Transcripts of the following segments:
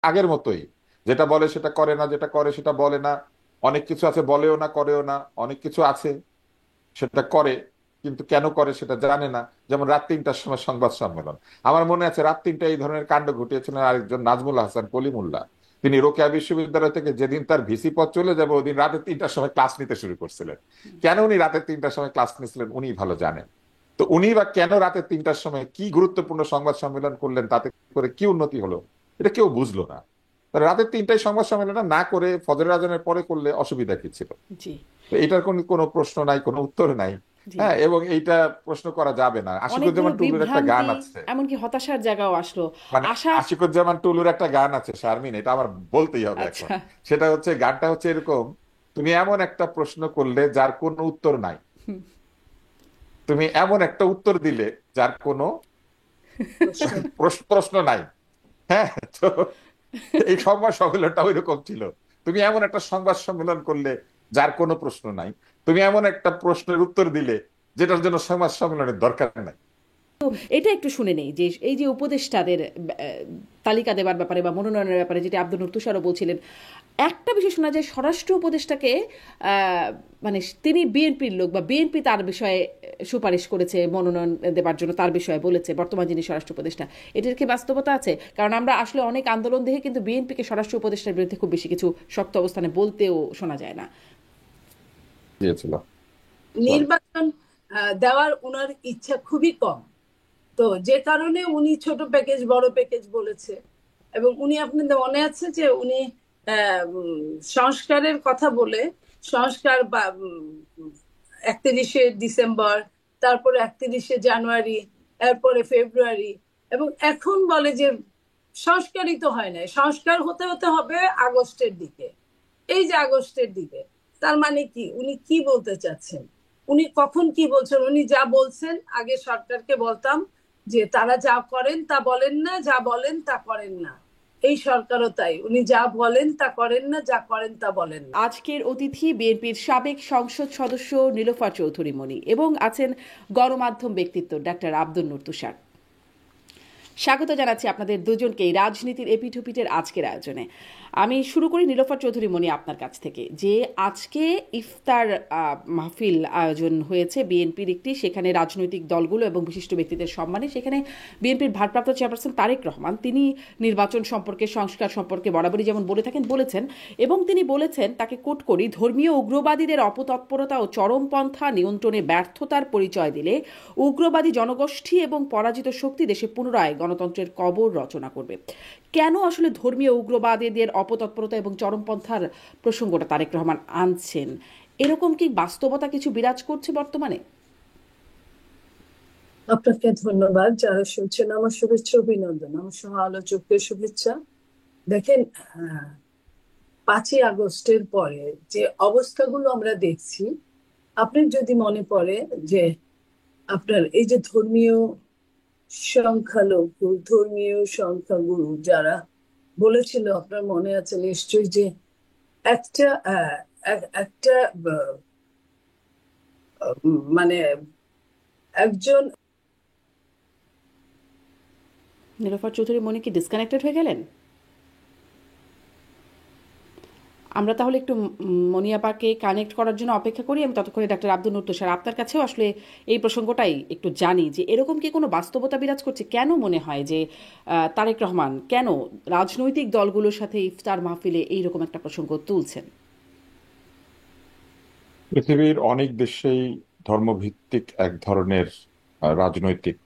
আগের মতোই, যেটা বলে সেটা করে না, যেটা করে সেটা বলে না। অনেক কিছু আছে বলেও না, করেও না। অনেক কিছু আছে সেটা করে, কিন্তু কেন করে সেটা জানে না। যেমন রাত 3টার সময় সংবাদ সম্মেলন। আমার মনে আছে রাত 3টায় এই ধরনের কাণ্ড ঘটিয়েছিলেন আরেকজন, নাজমুল হাসান কলিমুল্লাহ। তিনি রোকেয়া বিশ্ববিদ্যালয় থেকে যেদিন তার ভিসি পদ চলে যাবে ওদিন রাতে 3টার সময় ক্লাস নিতে শুরু করছিলেন। কেন উনি রাতে 3টার সময় ক্লাস নিয়েছিলেন উনি ভালো জানেন। তো উনি বা কেন রাতে 3টার সময় কি গুরুত্বপূর্ণ সংবাদ সম্মেলন করলেন, তাতে করে কি উন্নতি হলো, এটা কেউ বুঝলো না। তাহলে রাতে 3টায় সংবাদ সম্মেলন না করে ফজরের আজানের পরে করলে অসুবিধা কি ছিল? জি। তো এটার কোনো কোনো প্রশ্ন নাই, কোনো উত্তর নাই। জি। হ্যাঁ, এবং এইটা প্রশ্ন করা যাবে না। অনেকগুলো আশিকুজ্জামান টুলুর একটা গান বিভ্রান্তি, আছে, এমনকি হতাশার জায়গাও আসলো। মানে আশা। আশিকুজ্জামান টুলুর একটা গান আছে শারমিন, এটা আমার বলতেই হবে এখন। আচ্ছা। সেটা হচ্ছে, গানটা হচ্ছে এরকম: তুমি এমন একটা প্রশ্ন করলে যার কোনো উত্তর নাই, তুমি এমন একটা উত্তর দিলে যার কোনো প্রশ্ন। প্রশ্ন নাই। হ্যাঁ, তো এই সংবাদ সম্মেলনটা ওইরকম ছিল। তুমি এমন একটা সংবাদ সম্মেলন করলে যার কোনো প্রশ্ন নাই, তুমি এমন একটা প্রশ্নের উত্তর দিলে যেটার জন্য সংবাদ সম্মেলনের দরকার নাই। এটা একটু শুনে নেই যে এই যে উপদেষ্টাদের তালিকা দেওয়ার ব্যাপারে বা মনোনয়নের ব্যাপারে যেটা আব্দুল নূর তুষারও বলছিলেন, একটা বিষয় শোনা যায় স্বরাষ্ট্র উপদেষ্টাকে মানে তিনি বিএনপির লোক বা বিএনপি তার বিষয়ে সুপারিশ করেছে মনোনয়ন দেবার জন্য, তার বিষয়ে বলেছে বর্তমান যিনি স্বরাষ্ট্র উপদেষ্টা। এটার কি বাস্তবতা আছে? কারণ আমরা আসলে অনেক আন্দোলন দেখে কিন্তু বিএনপিকে স্বরাষ্ট্র উপদেষ্টার বিরুদ্ধে খুব বেশি কিছু শক্ত অবস্থানে বলতেও শোনা যায় না। দিয়েছিল। নির্বাচন দেওয়ার ওনার ইচ্ছা খুবই কম। তো যে কারণে উনি ছোট প্যাকেজ বড় প্যাকেজ বলেছে। এবং উনি, আপনাদের মনে আছে যে উনি সংস্কারের কথা বলে, সংস্কার বা 31শে ডিসেম্বর, তারপরে 31শে জানুয়ারি, এরপরে ফেব্রুয়ারি, এবং এখন বলে যে সংস্কারই তো হয় নাই, সংস্কার হতে হতে হবে আগস্টের দিকে। এই যে আগস্টের দিকে, তার মানে কি উনি কি বলতে চাচ্ছেন? উনি কখন কি বলছেন? উনি যা বলছেন, আগে সরকারকে বলতাম যে তারা যা করেন তা বলেন না, যা বলেন তা করেন না। এই সরকারও তাই, উনি যা বলেন তা করেন না, যা করেন তা বলেন না। আজকের অতিথি বিএনপির সাবেক সংসদ সদস্য নীলোফার চৌধুরী মনি এবং আছেন গণমাধ্যম ব্যক্তিত্ব ডাক্তার আব্দুল নূর তুষার। স্বাগত জানাচ্ছি আপনাদের দুজনকেই রাজনীতির এপিঠোপিটের আজকের আয়োজনে। আমি শুরু করি নীলোফার চৌধুরী মনি আপনার কাছ থেকে, যে আজকে ইফতার মাহফিল আয়োজন হয়েছে বিএনপির একটি, সেখানে রাজনৈতিক দলগুলো এবং বিশিষ্ট ব্যক্তিদের সম্মানে, সেখানে বিএনপির ভারপ্রাপ্ত চেয়ারপারসন তারেক রহমান তিনি নির্বাচন সম্পর্কে, সংস্কার সম্পর্কে বরাবরই যেমন বলে থাকেন বলেছেন, এবং তিনি বলেছেন, তাকে কোট করি, ধর্মীয় উগ্রবাদীদের অপতৎপরতা ও চরমপন্থা নিয়ন্ত্রণে ব্যর্থতার পরিচয় দিলে উগ্রবাদী জনগোষ্ঠী এবং পরাজিত শক্তি দেশে পুনরায় গণতন্ত্রের কবর রচনা করবে। কেন আসলে ধর্মীয় উগ্রবাদীদের অপতৎপরতা এবং চরমপন্থার প্রসঙ্গটা তারেক রহমান আনছেন? এরকম কি বাস্তবতা কিছু বিরাজ করছে বর্তমানে? আপনাকে ধন্যবাদ। যারা শুনছেন আমার শুভেচ্ছা অভিনন্দন, আমার সহ আলোচকদের শুভেচ্ছা। দেখেন, 5ই আগস্টের পরে যে অবস্থাগুলো আমরা দেখছি, আপনার যদি মনে পড়ে যে আপনার এই যে ধর্মীয় সংখ্যাগুরু যারা বলেছিল, আপনার মনে আছে নিশ্চয়ই, যে একটা একটা মানে একজন। নীলোফার চৌধুরী মনি কি ডিসকানেক্টেড হয়ে গেলেন? আমরা তাহলে একটু মনিয়াপাকে কানেক্ট করার জন্য অপেক্ষা করি। আমি ততক্ষণে ডাক্তার আব্দুল নূর তুষার, আপনার কাছেও আসলে এই প্রসঙ্গটাই একটু জানি, যে এরকম কি কোনো বাস্তবতা বিরাজ করছে? কেন মনে হয় যে তারেক রহমান কেন রাজনৈতিক দলগুলোর সাথে ইফতার মাহফিলে এইরকম একটা প্রসঙ্গ তুলছেন? পৃথিবীর অনেক দেশেই ধর্মভিত্তিক এক ধরনের রাজনৈতিক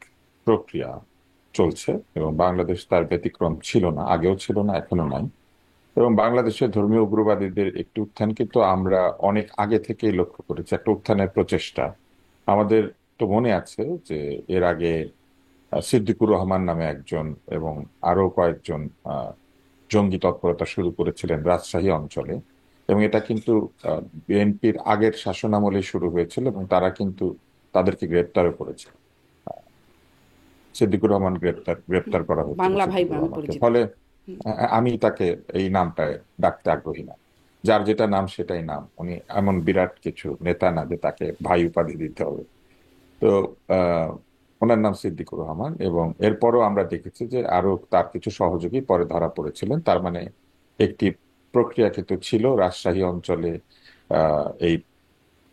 প্রক্রিয়া চলছে, এবং বাংলাদেশ তার ব্যতিক্রম ছিল না, আগেও ছিল না, এখনো নাই। এবং বাংলাদেশের ধর্মীয় উগ্রবাদীদের একটি উত্থান কিন্তু আমরা অনেক আগে থেকেই লক্ষ্য করেছি, একটা উত্থানের প্রচেষ্টা। আমাদের তো মনে আছে যে এর আগে সিদ্দিকুর রহমান নামে একজন এবং আরো কয়েকজন আহ, জঙ্গি তৎপরতা শুরু করেছিলেন রাজশাহী অঞ্চলে। এবং এটা কিন্তু বিএনপির আগের শাসনামলে শুরু হয়েছিল, এবং তারা কিন্তু তাদেরকে গ্রেপ্তারও করেছে। সিদ্দিকুর রহমান গ্রেপ্তার করা হয়েছিল বাংলা ভাই সিদ্দিকুর নামে রহমানকে। পরিচিত। ফলে আমি তাকে এই নামটায় ডাকতে আগ্রহী না। যার যেটা নাম সেটাই নাম, উনি এমন বিরাট কিছু নেতা না যে তাকে ভাই উপাধি দিতে হবে। তো ওনার নাম সিদ্দিকুর রহমান। এবং এরপরও আমরা দেখেছি যে আরো তার কিছু সহযোগী পরে ধরা পড়েছিলেন। তার মানে একটি প্রক্রিয়া কিন্তু ছিল রাজশাহী অঞ্চলে। এই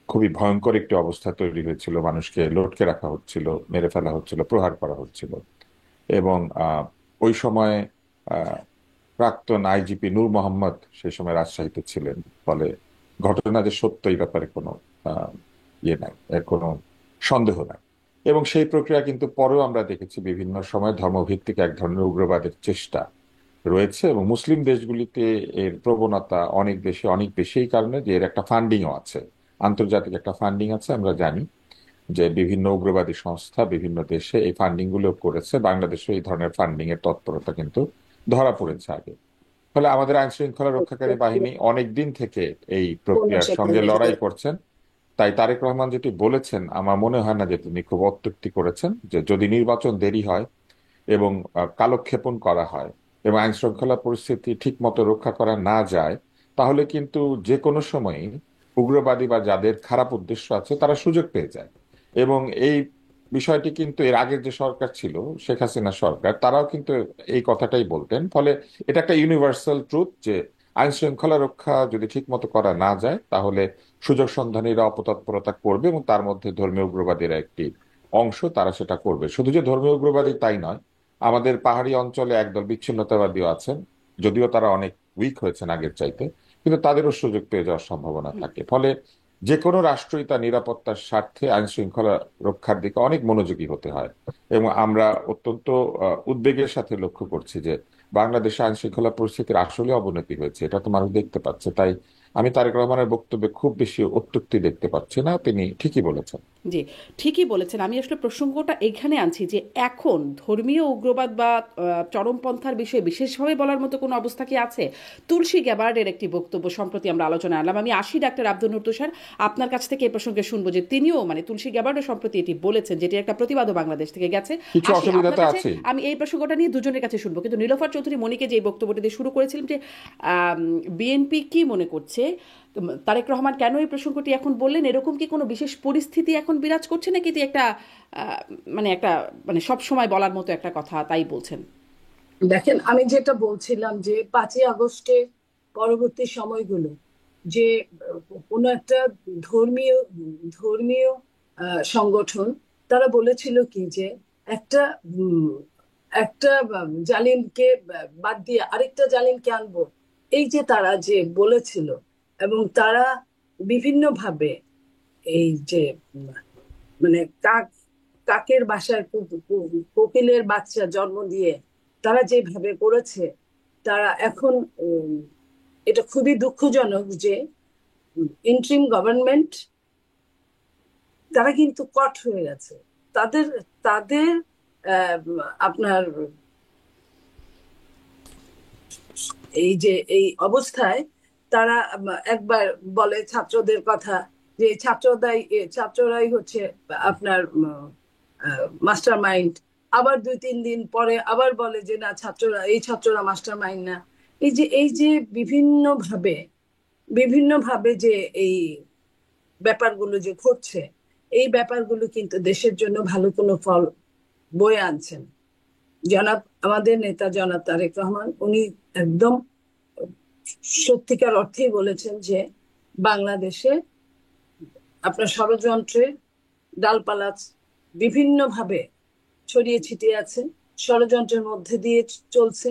খুবই ভয়ঙ্কর একটি অবস্থা তৈরি হয়েছিল, মানুষকে লটকে রাখা হচ্ছিল, মেরে ফেলা হচ্ছিল, প্রহার করা হচ্ছিল। এবং ওই সময় আহ, প্রাক্তন আইজিপি নূর মোহাম্মদ সেই সময় রাজশাহীতে ছিলেন। ফলে ঘটনা যে সত্য এই ব্যাপারে কোনো আহ, ইয়ে নাই, এর কোনো সন্দেহ নাই। এবং সেই প্রক্রিয়া কিন্তু পরেও আমরা দেখেছি বিভিন্ন সময় ধর্মভিত্তিক এক ধরনের উগ্রবাদের চেষ্টা রয়েছে। এবং মুসলিম দেশগুলিতে এর প্রবণতা অনেক বেশি, অনেক বেশি এই কারণে যে এর একটা ফান্ডিংও আছে, আন্তর্জাতিক একটা ফান্ডিং আছে। আমরা জানি যে বিভিন্ন উগ্রবাদী সংস্থা বিভিন্ন দেশে এই ফান্ডিং গুলো করেছে। বাংলাদেশে এই ধরনের ফান্ডিং এর তৎপরতা কিন্তু ধরা পড়েছে আগে। ফলে আমাদের আইন শৃঙ্খলা রক্ষাকারী বাহিনী অনেক দিন থেকে এই প্রক্রিয়ার সঙ্গে লড়াই করছেন। তাই তারেক রহমান যেটি বলেছেন, আমার মনে হয় না যে তিনি খুব অত্যুক্তি করেছেন, যে যদি নির্বাচন দেরি হয় এবং কালক্ষেপণ করা হয় এবং আইন শৃঙ্খলা পরিস্থিতি ঠিক মতো রক্ষা করা না যায়, তাহলে কিন্তু যে কোনো সময়ই উগ্রবাদী বা যাদের খারাপ উদ্দেশ্য আছে তারা সুযোগ পেয়ে যায়। এবং এই বিষয়টি কিন্তু এর আগের যে সরকার ছিল, শেখ হাসিনা সরকার, তারাও কিন্তু এই কথাটাই বলতেন। ফলে এটা একটা ইউনিভার্সাল ট্রুথ যে আইন শৃঙ্খলা রক্ষা যদি ঠিক মতো করা না যায় তাহলে সুযোগ সন্ধানীরা অপতৎপরতা করবে, এবং তার মধ্যে ধর্মীয় উগ্রবাদীরা একটি অংশ, তারা সেটা করবে। শুধু যে ধর্মীয় উগ্রবাদী তাই নয়, আমাদের পাহাড়ি অঞ্চলে একদল বিচ্ছিন্নতাবাদীও আছেন, যদিও তারা অনেক উইক হয়েছেন আগের চাইতে, কিন্তু তাদেরও সুযোগ পেয়ে যাওয়ার সম্ভাবনা থাকে। ফলে যে কোনো রাষ্ট্রই তার নিরাপত্তার স্বার্থে আইন শৃঙ্খলা রক্ষার দিকে অনেক মনোযোগী হতে হয়। এবং আমরা অত্যন্ত উদ্বেগের সাথে লক্ষ্য করছি যে বাংলাদেশে আইন শৃঙ্খলা পরিস্থিতির আসলে অবনতি হয়েছে, এটা তো মানুষ দেখতে পাচ্ছে। তাই আমি তারেক রহমানের বক্তব্যে খুব বেশি অত্যুক্তি দেখতে পাচ্ছি না, তিনি ঠিকই বলেছেন। জি, ঠিকই বলেছেন। আমি আসলে প্রসঙ্গটা এখানে আনছি যে এখন ধর্মীয় উগ্রবাদ বা চরমপন্থার বিষয়ে বিশেষভাবে বলার মতো কোনো অবস্থা কি আছে? তুলসী গ্যাবার্ডের একটি বক্তব্য সম্প্রতি আমরা আলোচনায় আনলাম। আমি আসি ডাক্তার আব্দুল নূর তুষার, আপনার কাছ থেকে এই প্রসঙ্গে শুনবো যে তিনিও মানে তুলসী গ্যাবার্ডও সম্প্রতি এটি বলেছেন, যেটি একটা প্রতিবাদও বাংলাদেশ থেকে গেছে। কিছু আসি অসুবিধা আপনার তো কাছে, আছে। আমি এই প্রসঙ্গটা নিয়ে দুজনের কাছে শুনবো, কিন্তু নীলোফার চৌধুরী মনিকে যে এই বক্তব্যটি দিয়ে শুরু করেছিলেন যে বিএনপি কি মনে করছে, তারেক রহমান কেন এই প্রসঙ্গটি এখন বললেন, এরকম কি কোনো বিশেষ পরিস্থিতি এখন বিরাজ করছে নাকি এটি একটা মানে সব সময় বলার মতো একটা কথা তাই বলছেন? দেখেন, আমি যেটা বলছিলাম যে 5ই আগস্টের পরবর্তী সময়গুলো যে কোনো একটা ধর্মীয় ধর্মীয় সংগঠন তারা বলেছিল কি যে একটা উম, একটা জালিমকে বাদ দিয়ে আরেকটা জালিমকে আনবো, এই যে তারা যে বলেছিল। এবং তারা বিভিন্ন ভাবে এই যে উম, মানে কাকের বাসায় কোকিলের বাচ্চা জন্ম দিয়ে তারা যেভাবে করেছে, তারা এখন এটা খুবই দুঃখজনক যে ইন্টারিম গভর্নমেন্ট তারা কিন্তু কট হয়ে গেছে। তাদের তাদের আহ, আপনার এই যে এই অবস্থায় তারা একবার বলে ছাত্রদের কথা যে ছাত্ররাই হচ্ছে আপনার মাস্টার মাইন্ড, আবার 2-3 দিন পরে আবার বলে যে না, ছাত্ররা মাস্টার মাইন্ড না। এই যে বিভিন্ন ভাবে যে এই ব্যাপারগুলো যে ঘটছে, এই ব্যাপারগুলো কিন্তু দেশের জন্য ভালো কোনো ফল বয়ে আনছেন। আমাদের নেতা জনাব তারেক রহমান উনি একদম সত্যিকার অর্থেই বলেছেন যে বাংলাদেশে আপনার ষড়যন্ত্রের ডালপালা বিভিন্ন ভাবে ছড়িয়ে ছিটিয়ে আছে, ষড়যন্ত্রের মধ্যে দিয়ে চলছে।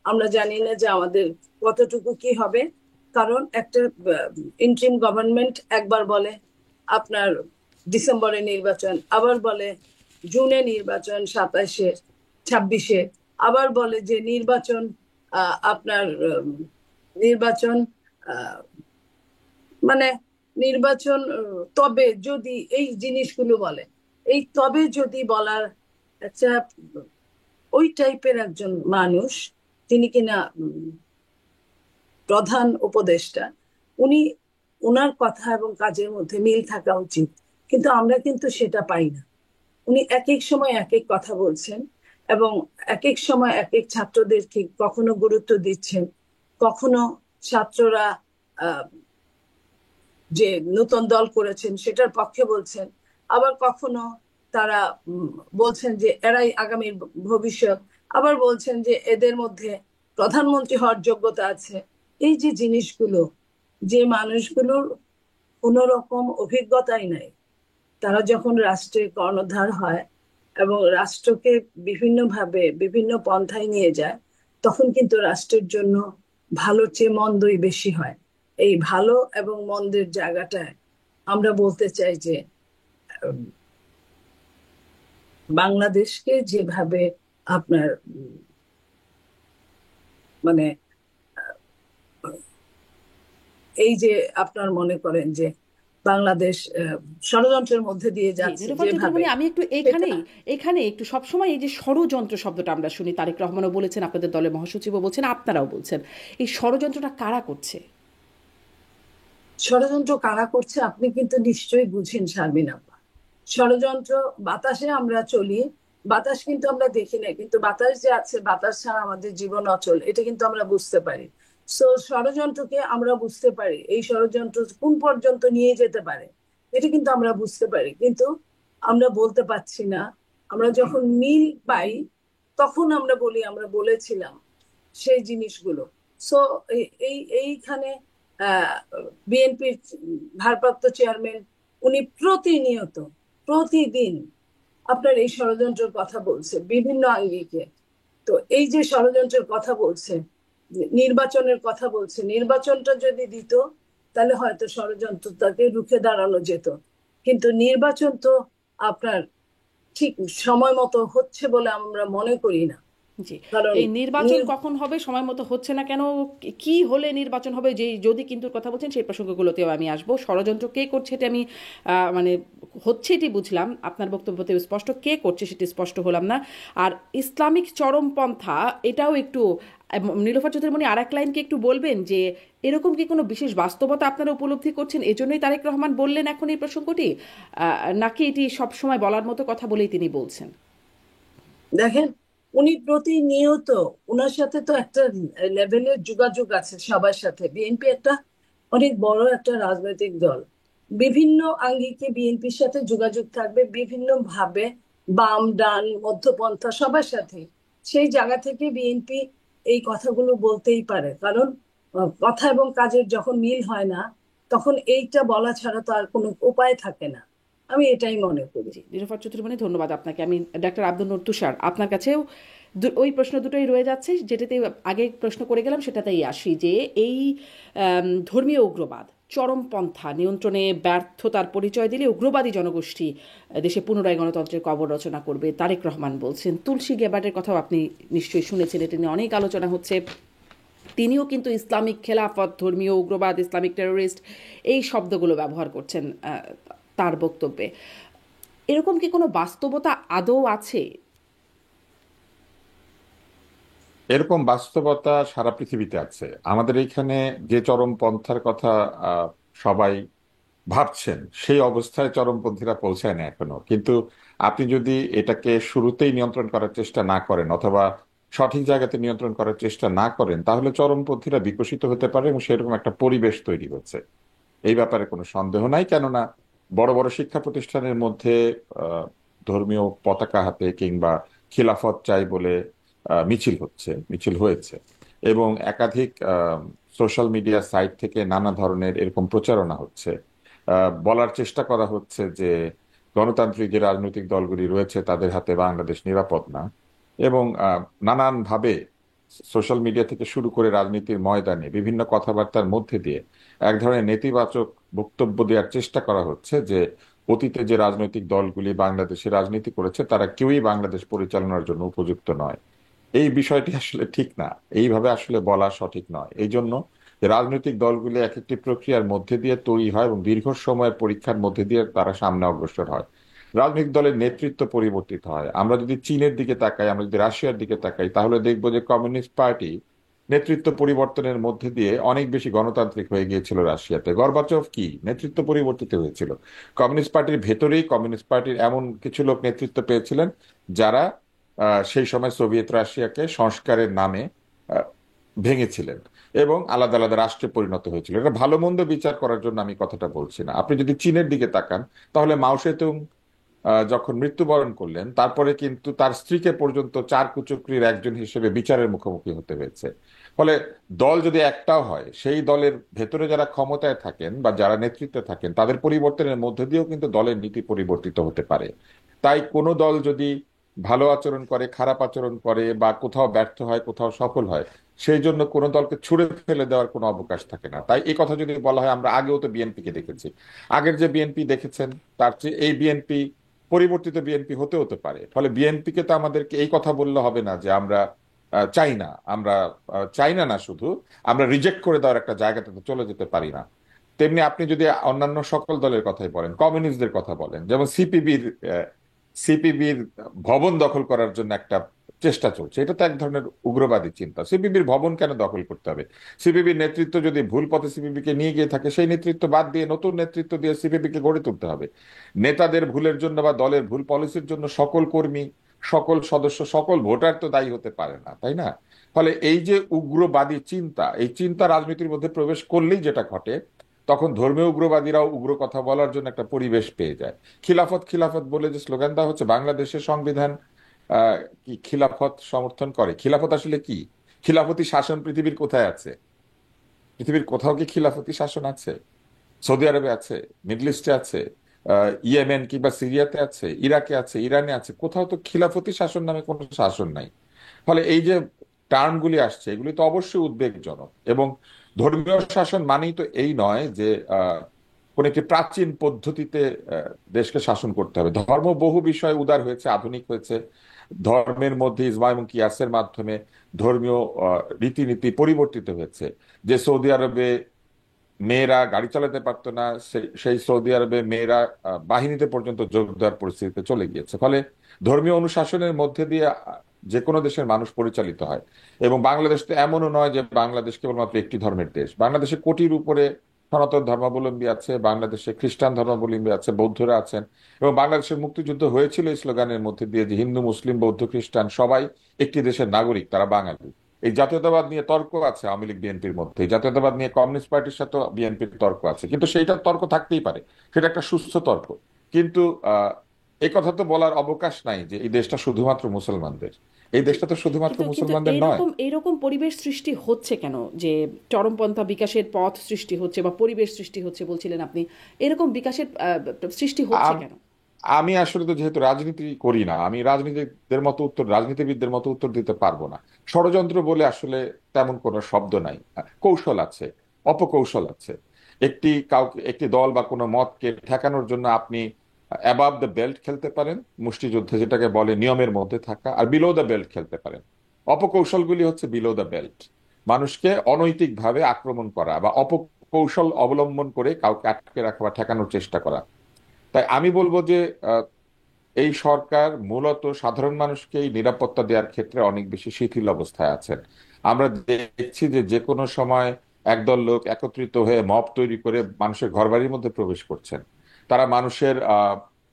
আমরা জানি না যে আমাদের কতটুকু কি হবে, কারণ একটা ইন্টারিম গভর্নমেন্ট একবার বলে আপনার ডিসেম্বরে নির্বাচন, আবার বলে জুনে নির্বাচন, 27-এ 26-এ আবার বলে যে নির্বাচন আপনার নির্বাচন আহ, মানে নির্বাচন তবে যদি, এই জিনিসগুলো বলে। এই তবে যদি বলার একটা ওই টাইপের একজন মানুষ, তিনি কিনা প্রধান উপদেষ্টা, উনি ওনার কথা এবং কাজের মধ্যে মিল থাকা উচিত, কিন্তু আমরা কিন্তু সেটা পাই না। উনি এক এক সময় এক এক কথা বলছেন এবং এক এক সময় এক এক ছাত্রদেরকে কখনো গুরুত্ব দিচ্ছেন, কখনো ছাত্ররা আহ যে নতুন দল করেছেন সেটার পক্ষে বলছেন, আবার কখনো তারা উম, বলছেন যে এরাই আগামীর ভবিষ্যৎ, আবার বলছেন যে এদের মধ্যে প্রধানমন্ত্রী হওয়ার যোগ্যতা আছে। এই যে জিনিসগুলো, যে মানুষগুলোর কোনো রকম অভিজ্ঞতাই নাই, তারা যখন রাষ্ট্রের কর্ণধার হয় এবং রাষ্ট্রকে বিভিন্নভাবে বিভিন্ন পন্থায় নিয়ে যায়, তখন কিন্তু রাষ্ট্রের জন্য ভালোর চেয়ে মন্দই বেশি হয়। এই ভালো এবং মন্দের জায়গাটায় আমরা বলতে চাই যে উম, বাংলাদেশকে যেভাবে আপনার মানে এই যে আপনার মনে করেন যে বাংলাদেশ ষড়যন্ত্রের মধ্যে দিয়ে জি, যাচ্ছে নিরূপা যেভাবে, চৌধুরী, আমি একটু সেটা এখানে একটু সবসময় এই যে ষড়যন্ত্র শব্দটা আমরা শুনি, তারেক রহমানও বলেছেন, আপনাদের দলের মহাসচিবও বলছেন, আপনারাও বলছেন, এই ষড়যন্ত্রটা কারা করছে? ষড়যন্ত্র কারা করছে আপনি কিন্তু নিশ্চয়ই বুঝেন শারমিন আপা। ষড়যন্ত্র, বাতাসে আমরা চলি, বাতাস কিন্তু আমরা দেখি না, কিন্তু বাতাস যে আছে, বাতাস ছাড়া আমাদের জীবন অচল, এটা কিন্তু আমরা বুঝতে পারি। সো ষড়যন্ত্রকে আমরা বুঝতে পারি, এই ষড়যন্ত্র কোন পর্যন্ত নিয়ে যেতে পারে এটা কিন্তু আমরা বুঝতে পারি, কিন্তু আমরা বলতে পারছি না। আমরা যখন মিল পাই তখন আমরা বলি আমরা বলেছিলাম সেই জিনিসগুলো। সো এইখানে বিএনপির ভারপ্রাপ্ত চেয়ারম্যান উনি প্রতিনিয়ত, প্রতিদিন আপনার এই ষড়যন্ত্রের কথা বলছে বিভিন্ন আঙ্গিকে। তো এই যে ষড়যন্ত্রের কথা বলছে, নির্বাচনের কথা বলছে, নির্বাচনটা যদি দিত তাহলে হয়তো ষড়যন্ত্রটাকে রুখে দাঁড়ানো যেত, কিন্তু নির্বাচন তো আপনার ঠিক সময় মতো হচ্ছে বলে আমরা মনে করি না। জি, কারণ এই নির্বাচন নির কখন হবে, সময় মতো হচ্ছে না কেন, কি হলে নির্বাচন হবে, যে যদি কিন্তু কথা বলছেন সেই প্রসঙ্গগুলোতেও আমি আসবো। ষড়যন্ত্র কে করছে এটা আমি মানে হচ্ছে এটি বুঝলাম, আপনার বক্তব্যতে স্পষ্ট, কে করছে সেটি স্পষ্ট হলাম না। আর ইসলামিক চরমপন্থা, এটাও একটু নীলোফার চৌধুরী আর এক লাইনকে একটু বলবেন যে এরকম কি কোনো বিশেষ বাস্তবতা আপনারা উপলব্ধি করছেন, এজন্যই তারেক রহমান বললেন এখন এই প্রসঙ্গটি, নাকি এটি সবসময় বলার মতো কথা বলেই তিনি বলছেন? দেখেন, উনি প্রতিনিয়ত, উনার সাথে তো একটা লেভেলের যোগাযোগ আছে সবার সাথে। বিএনপি একটা অনেক বড় একটা রাজনৈতিক দল, বিভিন্ন আঙ্গিকে বিএনপির সাথে যোগাযোগ থাকবে বিভিন্ন ভাবে, বাম ডান মধ্যপন্থা সবার সাথে। সেই জায়গা থেকে বিএনপি এই কথাগুলো বলতেই পারে, কারণ কথা এবং কাজের যখন মিল হয় না, তখন এইটা বলা ছাড়া তো আর কোনো উপায় থাকে না। আমি এটাই মনে করি। জি, নীলোফার চৌধুরী, ধন্যবাদ আপনাকে। আমি ডাক্তার আব্দুল নূর তুষার, আপনার কাছেও ওই প্রশ্ন দুটোই রয়ে যাচ্ছে, যেটাতে আগে প্রশ্ন করে গেলাম সেটাতেই আসি, যে এই ধর্মীয় উগ্রবাদ, চরমপন্থা নিয়ন্ত্রণে ব্যর্থতার পরিচয় দিলে উগ্রবাদী জনগোষ্ঠী দেশে পুনরায় গণতন্ত্রের কবর রচনা করবে, তারেক রহমান বলছেন। তুলসী গ্যাবার্ডের কথাও আপনি নিশ্চয়ই শুনেছেন, এটা নিয়ে অনেক আলোচনা হচ্ছে। তিনিও কিন্তু ইসলামিক খেলাফত, ধর্মীয় উগ্রবাদ, ইসলামিক টেরোরিস্ট, এই শব্দগুলো ব্যবহার করছেন তার বক্তব্যে। এরকম কি কোনো বাস্তবতা আদৌ আছে? এরকম বাস্তবতা সারা পৃথিবীতে আছে। আমাদের এখানে যে চরমপন্থার কথা আহ, সবাই ভাবছেন, সেই অবস্থায় চরমপন্থীরা পৌঁছায় না এখনো। কিন্তু আপনি যদি এটাকে শুরুতেই নিয়ন্ত্রণ করার চেষ্টা না করেন, অথবা সঠিক জায়গাতে নিয়ন্ত্রণ করার চেষ্টা না করেন, তাহলে চরমপন্থীরা বিকশিত হতে পারে, এবং সেরকম একটা পরিবেশ তৈরি হচ্ছে, এই ব্যাপারে কোনো সন্দেহ নাই। কেননা বড় বড় শিক্ষা প্রতিষ্ঠানের মধ্যে আহ, ধর্মীয় পতাকা হাতে কিংবা খিলাফত চাই বলে মিছিল হচ্ছে, মিছিল হয়েছে, এবং একাধিক সোশ্যাল মিডিয়া সাইট থেকে নানা ধরনের এরকম প্রচারণা হচ্ছে। বলার চেষ্টা করা হচ্ছে যে গণতান্ত্রিক যে রাজনৈতিক দলগুলি রয়েছে তাদের হাতে বাংলাদেশ নিরাপদ না, এবং নানানভাবে সোশ্যাল মিডিয়া থেকে শুরু করে রাজনীতির ময়দানে বিভিন্ন কথাবার্তার মধ্যে দিয়ে এক ধরনের নেতিবাচক বক্তব্য দেওয়ার চেষ্টা করা হচ্ছে যে অতীতে যে রাজনৈতিক দলগুলি বাংলাদেশে রাজনীতি করেছে তারা কেউই বাংলাদেশ পরিচালনার জন্য উপযুক্ত নয়। এই বিষয়টি আসলে ঠিক না, এইভাবে আসলে বলা সঠিক নয়। এই জন্য যে রাজনৈতিক দলগুলি এক একটি প্রক্রিয়ার মধ্যে দিয়ে তৈরি হয় এবং দীর্ঘ সময়ের পরীক্ষার মধ্যে দিয়ে তারা সামনে অগ্রসর হয়। রাজনৈতিক দলের নেতৃত্ব পরিবর্তিত হয়। আমরা যদি চীনের দিকে তাকাই, আমরা যদি রাশিয়ার দিকে তাকাই, তাহলে দেখবো যে কমিউনিস্ট পার্টি নেতৃত্ব পরিবর্তনের মধ্যে দিয়ে অনেক বেশি গণতান্ত্রিক হয়ে গিয়েছিল রাশিয়াতে। গর্বাচভ কি নেতৃত্ব পরিবর্তিত হয়েছিল? কমিউনিস্ট পার্টির ভেতরেই কমিউনিস্ট পার্টির এমন কিছু লোক নেতৃত্ব পেয়েছিলেন যারা সেই সময় সোভিয়েত রাশিয়াকে সংস্কারের নামে আহ, ভেঙেছিলেন এবং আলাদা আলাদা রাষ্ট্রে পরিণত হয়েছিল। এটা ভালো মন্দ বিচার করার জন্য আমি কথাটা বলছি না। আপনি যদি চীনের দিকে তাকান, তাহলে মাও সেতুং যখন মৃত্যুবরণ করলেন, তারপরে কিন্তু তার স্ত্রীকে পর্যন্ত চার কুচক্রীর একজন হিসেবে বিচারের মুখোমুখি হতে হয়েছে। ফলে দল যদি একটাও হয়, সেই দলের ভেতরে যারা ক্ষমতায় থাকেন বা যারা নেতৃত্বে থাকেন, তাদের পরিবর্তনের মধ্যে দিয়েও কিন্তু দলের নীতি পরিবর্তিত হতে পারে। তাই কোনো দল যদি ভালো আচরণ করে, খারাপ আচরণ করে, বা কোথাও ব্যর্থ হয়, কোথাও সফল হয়, সেই জন্য কোনো দলকে ছুড়ে ফেলে দেওয়ার কোনো অবকাশ থাকে না। তাই এই কথা যদি বলা হয়, আমরা আগেও তো বিএনপিকে দেখেছি, আগের যে বিএনপি দেখেছেন, তার চেয়ে এই বিএনপি পরিবর্তিত বিএনপি হতে হতে পারে। ফলে বিএনপিকে তো আমাদেরকে এই কথা বললে হবে না যে আমরা চাই না, আমরা চাই না, না শুধু আমরা রিজেক্ট করে দেওয়ার একটা জায়গাতে তো চলে যেতে পারি না। তেমনি আপনি যদি অন্যান্য সকল দলের কথাই বলেন, কমিউনিস্টদের কথা বলেন, যেমন সিপিবির ভবন দখল করার জন্য একটা চেষ্টা চলছে, এটা তো এক ধরনের উগ্রবাদী চিন্তা। সিপিবির ভবন কেন দখল করতে হবে? সিপিবির নেতৃত্ব যদি ভুল পথে সিপিবিকে নিয়ে গিয়ে থাকে, সেই নেতৃত্ব বাদ দিয়ে নতুন নেতৃত্ব দিয়ে সিপিবিকে গড়ে তুলতে হবে। নেতাদের ভুলের জন্য বা দলের ভুল পলিসির জন্য সকল কর্মী, সকল সদস্য, সকল ভোটার তো দায়ী হতে পারে না, তাই না? ফলে এই যে উগ্রবাদী চিন্তা, এই চিন্তা রাজনীতির মধ্যে প্রবেশ করলেই যেটা ঘটে, তখন ধর্মীয় উগ্রবাদীরাও উগ্র কথা বলার জন্য একটা পরিবেশ পেয়ে যায়। খিলাফত খিলাফত বলে যে স্লোগান দেওয়া হচ্ছে, বাংলাদেশের সংবিধান কি খিলাফত সমর্থন করে? খিলাফত আসলে কি? খিলাফতি শাসন পৃথিবীর কোথায় আছে? পৃথিবীর কোথাও কি খিলাফতি শাসন আছে? সৌদি আরবে আছে, মিডল ইস্টে আছে, ইয়েমেন কিংবা সিরিয়াতে আছে, ইরাকে আছে, ইরানে আছে, কোথাও তো খিলাফতি শাসন নামে কোনো শাসন নাই। ফলে এই যে টার্মগুলি আসছে, এগুলি তো অবশ্যই উদ্বেগজনক। এবং ধর্মীয় শাসন মানেই তো এই নয় যে কোন একটি প্রাচীন পদ্ধতিতে দেশকে শাসন করতে হবে। ধর্ম বহু বিষয়ে উদার হয়েছে, আধুনিক হয়েছে। ধর্মের মধ্যে ইজমা এবং কিয়াসের মাধ্যমে ধর্মীয় রীতিনীতি পরিবর্তিত হয়েছে। যে সৌদি আরবে মেয়েরা গাড়ি চালাতে পারতো না, সেই সৌদি আরবে মেয়েরা বাহিনীতে পর্যন্ত যোগ দেওয়ার পরিস্থিতিতে চলে গিয়েছে। ফলে ধর্মীয় অনুশাসনের মধ্যে দিয়ে যে কোনো দেশের মানুষ পরিচালিত হয়। এবং বাংলাদেশ তো এমনও নয় যে বাংলাদেশ কেবলমাত্র একটি ধর্মের দেশ। বাংলাদেশে কোটির উপরে সনাতন ধর্মাবলম্বী আছে, বাংলাদেশে খ্রিস্টান ধর্মাবলম্বী আছে, বৌদ্ধরা আছেন। এবং বাংলাদেশের মুক্তিযুদ্ধ হয়েছিল এই স্লোগানের মধ্যে দিয়ে যে হিন্দু, মুসলিম, বৌদ্ধ, খ্রিস্টান সবাই একটি দেশের নাগরিক, তারা বাঙালি। এই জাতীয়তাবাদ নিয়ে তর্ক আছে আওয়ামী লীগ বিএনপির মধ্যে, এই জাতীয়তাবাদ নিয়ে কমিউনিস্ট পার্টির সাথে বিএনপির তর্ক আছে, কিন্তু সেইটা তর্ক থাকতেই পারে, সেটা একটা সুস্থ তর্ক। কিন্তু এই কথা তো বলার অবকাশ নাই যে এই দেশটা শুধুমাত্র মুসলমানদের। এই জি। দেশটা তো শুধুমাত্র কিন্তু কিন্তু মুসলমানদের নয়। এইরকম এইরকম পরিবেশ সৃষ্টি হচ্ছে কেন, যে চরমপন্থা বিকাশের পথ সৃষ্টি হচ্ছে বা পরিবেশ সৃষ্টি হচ্ছে বলছিলেন আপনি, এরকম বিকাশের সৃষ্টি হচ্ছে আম- কেন? আমি আসলে তো যেহেতু রাজনীতি করি না, আমি রাজনীতিবিদদের মতো উত্তর দিতে পারবো না। ষড়যন্ত্র বলে আসলে তেমন কোনো শব্দ নাই। কৌশল আছে, অপকৌশল আছে। একটি দল বা কোনো মতকে ঠেকানোর জন্য আপনি অ্যাবাভ দ্য বেল্ট খেলতে পারেন, মুষ্টিযুদ্ধে যেটাকে বলে নিয়মের মধ্যে থাকা, আর বিলো দ্য বেল্ট খেলতে পারেন। অপকৌশলগুলি হচ্ছে বিলো দ্য বেল্ট, মানুষকে অনৈতিকভাবে আক্রমণ করা বা অপকৌশল অবলম্বন করে কাউকে আটকে রাখা বা ঠেকানোর চেষ্টা করা। তাই আমি বলবো যে আহ, এই সরকার মূলত সাধারণ মানুষকে এই নিরাপত্তা দেওয়ার ক্ষেত্রে অনেক বেশি শিথিল অবস্থায় আছেন। আমরা দেখছি যে যে কোনো সময় একদল লোক একত্রিত হয়ে মব তৈরি করে মানুষের ঘরবাড়ির মধ্যে প্রবেশ করছেন। তারা মানুষের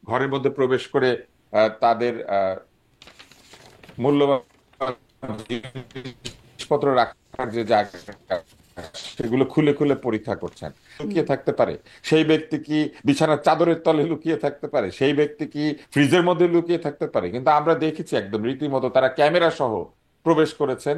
ঘরের মধ্যে প্রবেশ করে তাদের মূল্যবান জিনিসপত্র রাখার যে জায়গা, সেগুলো খুলে খুলে পরীক্ষা করছেন। হুম। লুকিয়ে থাকতে পারে সেই ব্যক্তি কি বিছানার চাদরের তলে লুকিয়ে থাকতে পারে, সেই ব্যক্তি কি ফ্রিজের মধ্যে লুকিয়ে থাকতে পারে, কিন্তু আমরা দেখেছি একদম রীতিমতো তারা ক্যামেরা সহ প্রবেশ করেছেন।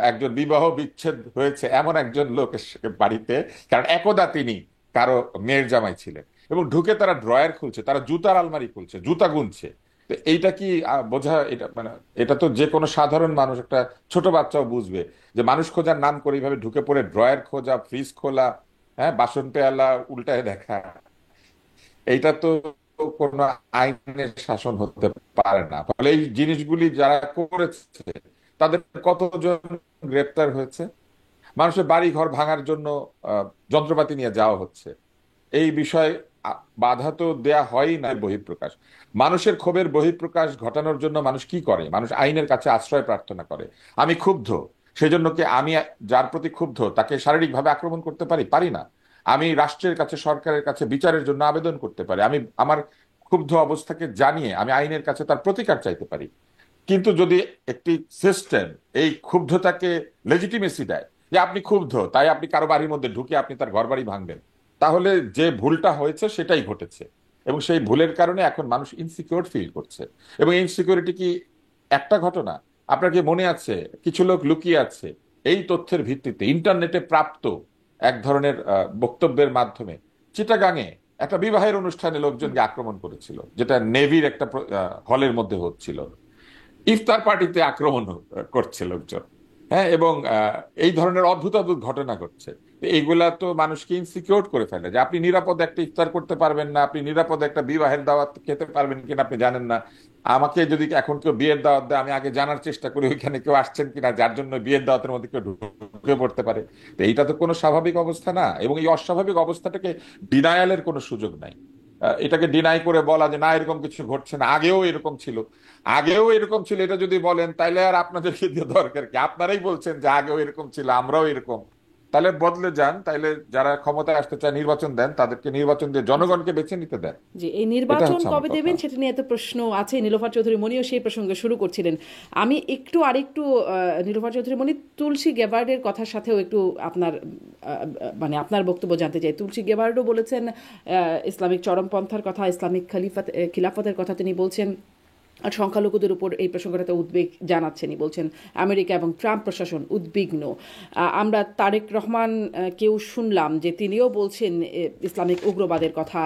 একজন বিবাহ বিচ্ছেদ হয়েছে এমন একজন লোকের বাড়িতে, কারণ একদা তিনি কারো মেয়ের জামাই ছিলেন, এবং ঢুকে তারা ড্রয়ার খুলছে, তারা জুতার আলমারি খুলছে, জুতা গুনছে। তো এইটা কি বোঝা, এটা মানে এটা তো যে কোনো সাধারণ মানুষ, একটা ছোট বাচ্চাও বুঝবে যে মানুষ খোঁজার নাম করে এইভাবে ঢুকে পড়ে ড্রয়ার খোঁজা, ফ্রিজ খোলা, হ্যাঁ, বাসন পেয়ালা উল্টায় দেখা, এইটা তো কোনো আইনের শাসন হতে পারে না। ফলে এই জিনিসগুলি যারা করেছে তাদের কতজন গ্রেপ্তার হয়েছে? মানুষের বাড়ি ঘর ভাঙার জন্য যন্ত্রপাতি নিয়ে যাওয়া হচ্ছে। এই বিষয়ে বাধা তো দেয়া হয়ই না। বহিঃপ্রকাশ, মানুষের ক্ষোভের বহিঃপ্রকাশ ঘটানোর জন্য মানুষ কি করে? মানুষ আইনের কাছে আশ্রয় প্রার্থনা করে। আমি ক্ষুব্ধ, সেজন্য কি আমি যার প্রতি ক্ষুব্ধ তাকে শারীরিকভাবে আক্রমণ করতে পারি? পারি না। আমি রাষ্ট্রের কাছে, সরকারের কাছে বিচারের জন্য আবেদন করতে পারি। আমি আমার ক্ষুব্ধ অবস্থাকে জানিয়ে আমি আইনের কাছে তার প্রতিকার চাইতে পারি। কিন্তু যদি একটি সিস্টেম এই ক্ষুব্ধতাকে লেজিটিমেসি দেয় যে আপনি ক্ষুব্ধ তাই আপনি কারো বাড়ির মধ্যে ঢুকে আপনি তার ঘর বাড়ি ভাঙবেন, তাহলে যে ভুলটা হয়েছে সেটাই ঘটেছে। এবং সেই ভুলের কারণে এখন মানুষ ইনসিকিউর ফিল করছে। এবং ইনসিকিউরিটি কি একটা ঘটনা? আপনার কি মনে আছে কিছু লোক লুকিয়ে আছে এই তথ্যের ভিত্তিতে ইন্টারনেটে প্রাপ্ত এক ধরনের বক্তব্যের মাধ্যমে চিটাগাঙে একটা বিবাহের অনুষ্ঠানে লোকজনকে আক্রমণ করেছিল, যেটা নেভির একটা হলের মধ্যে হচ্ছিল। ইফতার পার্টিতে আক্রমণ করছে লোকজন। হ্যাঁ, এবং এই ধরনের অদ্ভুত অদ্ভুত ঘটনা ঘটছে। তো এইগুলা তো মানুষকে ইনসিকিউর করে ফেলে, যে আপনি নিরাপদে একটা ইফতার করতে পারবেন না, আপনি নিরাপদে একটা বিবাহের দাওয়াত খেতে পারবেন কিনা আপনি জানেন না। আমাকে যদি এখন কেউ বিয়ের দাওয়াত দেয়, আমি আগে জানার চেষ্টা করি ওইখানে কেউ আসছেন কিনা, যার জন্য বিয়ের দাওয়াতের মধ্যে কেউ ঢুকে পড়তে পারে। তো এইটা তো কোনো স্বাভাবিক অবস্থা না, এবং এই অস্বাভাবিক অবস্থাটাকে ডিনায়ালের কোনো সুযোগ নাই। এটাকে ডিনাই করে বলা যে না এরকম কিছু ঘটছে না, আগেও এরকম ছিল, আগেও এরকম ছিল, এটা যদি বলেন তাহলে আর আপনাদেরকে দিয়ে দরকার কি? আপনারাই বলছেন যে আগেও এরকম ছিল, আমরাও এরকম। তাহলে বদলে যান, তাইলে যারা ক্ষমতায় আসতে চায় নির্বাচন দেন, তাদেরকে নির্বাচন দিয়ে জনগণকে বেছে নিতে দেন। জি, এই এটা নির্বাচন হচ্ছে আমার কবে কথা। দেবেন সেটা নিয়ে এত প্রশ্ন আছে। নীলোফার চৌধুরী মনিও সেই প্রসঙ্গে শুরু করছিলেন। আমি একটু আরেকটু নীলোফার চৌধুরী মনি তুলসী গেবার্ডের কথার সাথেও একটু আপনার মানে আপনার বক্তব্য জানতে চাই। তুলসী গেবার্ডও বলেছেন ইসলামিক চরমপন্থার কথা, ইসলামিক খিলাফতের কথা তিনি বলছেন। আর সংখ্যালঘুদের উপর এই প্রসঙ্গটাতে উদ্বেগ জানাচ্ছেনই, বলছেন আমেরিকা এবং ট্রাম্প প্রশাসন উদ্বিগ্ন। আমরা তারেক রহমান কেউ শুনলাম যে তিনিও বলছেন ইসলামিক উগ্রবাদের কথা,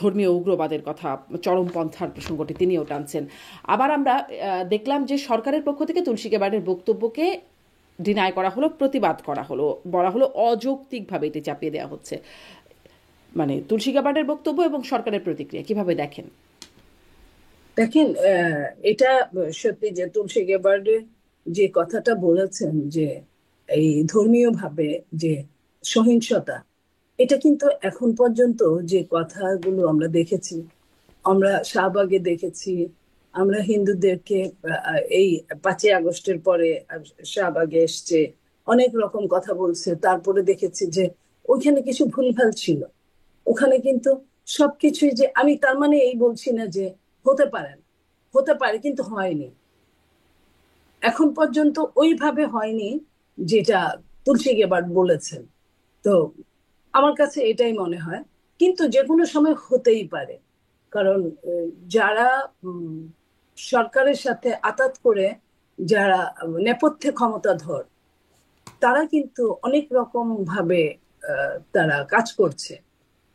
ধর্মীয় উগ্রবাদের কথা, চরমপন্থার প্রসঙ্গটি তিনিও টানছেন। আবার আমরা দেখলাম যে সরকারের পক্ষ থেকে তুলসী গেবার্ডের বক্তব্যকে ডিনাই করা হলো, প্রতিবাদ করা হলো, বলা হলো অযৌক্তিকভাবে এটি চাপিয়ে দেওয়া হচ্ছে। মানে তুলসী গেবার্ডের বক্তব্য এবং সরকারের প্রতিক্রিয়া কিভাবে দেখেন? দেখেন, এটা সত্যি যে তুলসী গেবার্ডে যে কথাটা বলেছেন যে এই ধর্মীয় ভাবে যে সহিংসতা, এটা কিন্তু এখন পর্যন্ত যে কথাগুলো আমরা দেখেছি, আমরা শাহবাগে দেখেছি, আমরা হিন্দুদেরকে এই 5ই আগস্টের পরে শাহবাগে এসছে, অনেক রকম কথা বলছে, তারপরে দেখেছি যে ওইখানে কিছু ভুলভাল ছিল। ওখানে কিন্তু সবকিছুই, যে আমি তার মানে এই বলছি না যে হতে পারে না, হতে পারে কিন্তু হয়নি, এখন পর্যন্ত ওইভাবে হয়নি যেটা তুলসী গেবার্ড বলেছেন। তো আমার কাছে এটাই মনে হয়, কিন্তু যে কোনো সময় হতেই পারে। কারণ যারা সরকারের সাথে আঁতাত করে, যারা নেপথ্যে ক্ষমতাধর, তারা কিন্তু অনেক রকম ভাবে তারা কাজ করছে।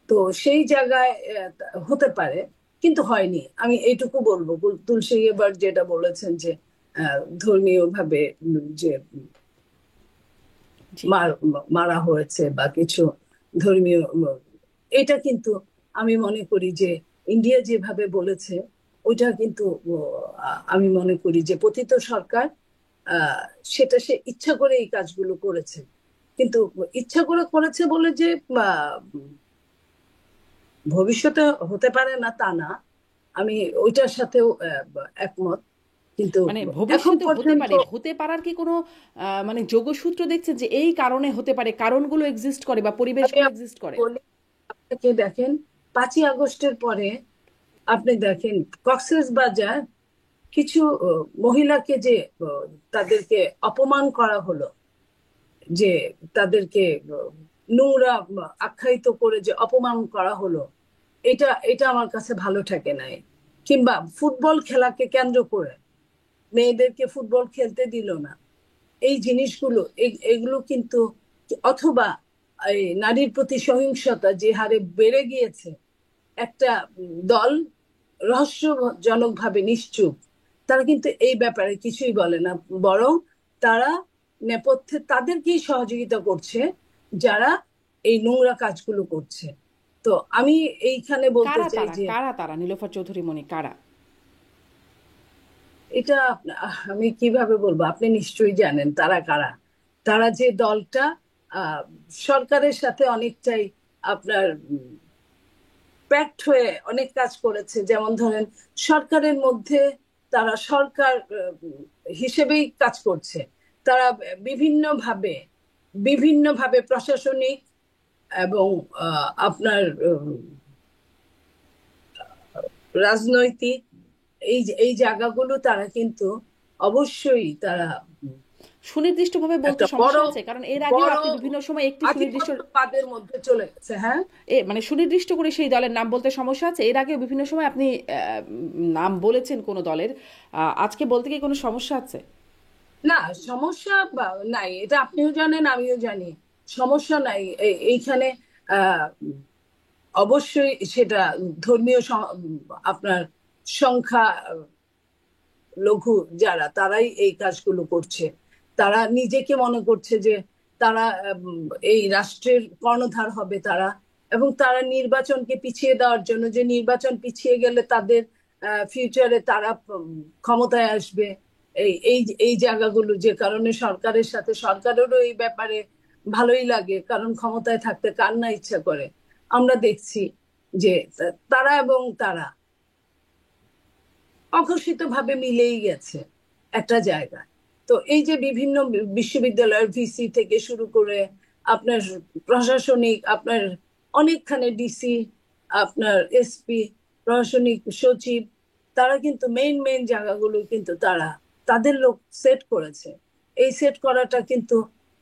তো সেই জায়গায় হতে পারে, কিন্তু হয়নি। আমি এইটুকু বলবো, তুলসী এবার যেটা বলেছেন যে ধর্মীয় ভাবে যে জি, মারা হয়েছে বা কিছু ধর্মীয়, এটা কিন্তু আমি মনে করি যে ইন্ডিয়া যেভাবে বলেছে ওইটা কিন্তু আমি মনে করি যে পতিত সরকার সেটা সে ইচ্ছা করে এই কাজগুলো করেছে। কিন্তু ইচ্ছা করে করেছে বলে যে ভবিষ্যতে হতে পারে না তা না, আমি ওইটার সাথেও একমত। কিন্তু মানে এখন ভবিষ্যতে হতে পর্যন্ত পারে, হতে পারার কি কোনো মানে যোগসূত্র দেখছেন যে এই কারণে হতে পারে, কারণগুলো এক্সিস্ট করে বা আমি পরিবেশগুলো আপনাকে এক্সিস্ট করে? বলি, আপনাকে দেখেন 5ই আগস্টের পরে আপনি দেখেন কক্সেস বাজার কিছু মহিলাকে যে তাদেরকে অপমান করা হলো, যে তাদেরকে নোংরা আখ্যায়িত করে যে অপমান করা হলো, এটা এটা আমার কাছে ভালো ঠেকে নাই। কিংবা ফুটবল খেলাকে কেন্দ্র করে মেয়েদেরকে ফুটবল খেলতে দিল না, এই জিনিসগুলো এগুলো কিন্তু, অথবা এই নারীর প্রতি সহিংসতা যে হারে বেড়ে গিয়েছে, একটা দল রহস্যজনকভাবে নিশ্চুপ, তারা কিন্তু এই ব্যাপারে কিছুই বলে না, বরং তারা নেপথ্যে তাদেরকেই সহযোগিতা করছে যারা এই নোংরা কাজগুলো করছে। তো আমি এইখানে বলতে কারা চাই তারা, যে কারা তারা, নীলোফার চৌধুরী মনি, কারা? এটা আমি কিভাবে বলবো, আপনি নিশ্চয়ই জানেন তারা কারা। তারা যে দলটা আহ, সরকারের সাথে অনেকটাই আপনার প্যাক্ট হয়ে অনেক কাজ করেছে, যেমন ধরেন সরকারের মধ্যে তারা সরকার হিসেবেই কাজ করছে। তারা বিভিন্নভাবে বিভিন্নভাবে প্রশাসনিক এবং আপনার রাজনৈতিক এই জায়গাগুলো তারা কিন্তু অবশ্যই তারা সুনির্দিষ্টভাবে বলতে একটা সমস্যা আছে, কারণ এর আগেও বড় আপনি বিভিন্ন সময় একটি সুনির্দিষ্ট আধিপত্যবাদের মধ্যে চলে গেছে। হ্যাঁ, মানে সুনির্দিষ্ট করে সেই দলের নাম বলতে সমস্যা আছে। এর আগেও বিভিন্ন সময় আপনি নাম বলেছেন কোনো দলের, আজকে বলতে কি কোনো সমস্যা আছে? না সমস্যা নাই, এটা আপনিও জানেন আমিও জানি, সমস্যা নাই এইখানে। আহ অবশ্যই সেটা ধর্মীয় আপনার সংখ্যা লঘু যারা, তারাই এই কাজগুলো করছে। তারা নিজেকে মনে করছে যে তারা এই রাষ্ট্রের কর্ণধার হবে তারা, এবং তারা নির্বাচনকে পিছিয়ে দেওয়ার জন্য, যে নির্বাচন পিছিয়ে গেলে তাদের ফিউচারে তারা ক্ষমতায় আসবে, এই এই এই জায়গাগুলো, যে কারণে সরকারের সাথে সরকারেরও এই ব্যাপারে ভালোই লাগে, কারণ ক্ষমতায় থাকতে কার না ইচ্ছা করে। আমরা দেখছি যে তারা এবং তারা অঘোষিত ভাবে মিলেই গেছে একটা জায়গায়। তো এই যে বিভিন্ন বিশ্ববিদ্যালয়ের ভিসি থেকে শুরু করে আপনার প্রশাসনিক, আপনার অনেকখানে ডিসি, আপনার এসপি, প্রশাসনিক সচিব, তারা কিন্তু মেইন মেইন জায়গাগুলো কিন্তু তারা তাদের লোক সেট করেছে। এই সেট করাটা কিন্তু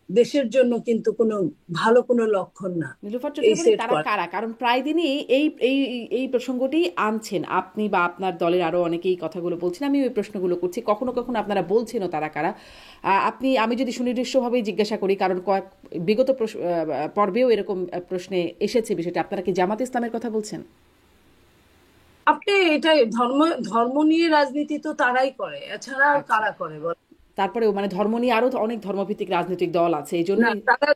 দেশের জন্য কিন্তু কোনো ভালো কোনো লক্ষণ না। নীলুফার এই চৌধুরী সেট তারা করা কারা? কারণ প্রায় দিনই এই এই এই প্রসঙ্গটি আনছেন আপনি বা আপনার দলের আরো অনেকেই কথাগুলো বলছেন, আমি ওই প্রশ্নগুলো করছি। কখনো কখনো আপনারা বলছেনও তারা কারা। আমি যদি সুনির্দিষ্টভাবেই জিজ্ঞাসা করি, কারণ কয়েক বিগত পর্বেও এরকম প্রশ্নে এসেছে বিষয়টা, আপনারা কি জামাত ইসলামের কথা বলছেন? আপনি এটাই ধর্ম, ধর্ম নিয়ে রাজনীতি তো তারাই করে, এছাড়া আর আচ্ছা, কারা করে বল? তারপরেও মানে ধর্ম নিয়ে আরো অনেক ধর্মভিত্তিক রাজনৈতিক দল আছে, এই না, জন্যই। তাদের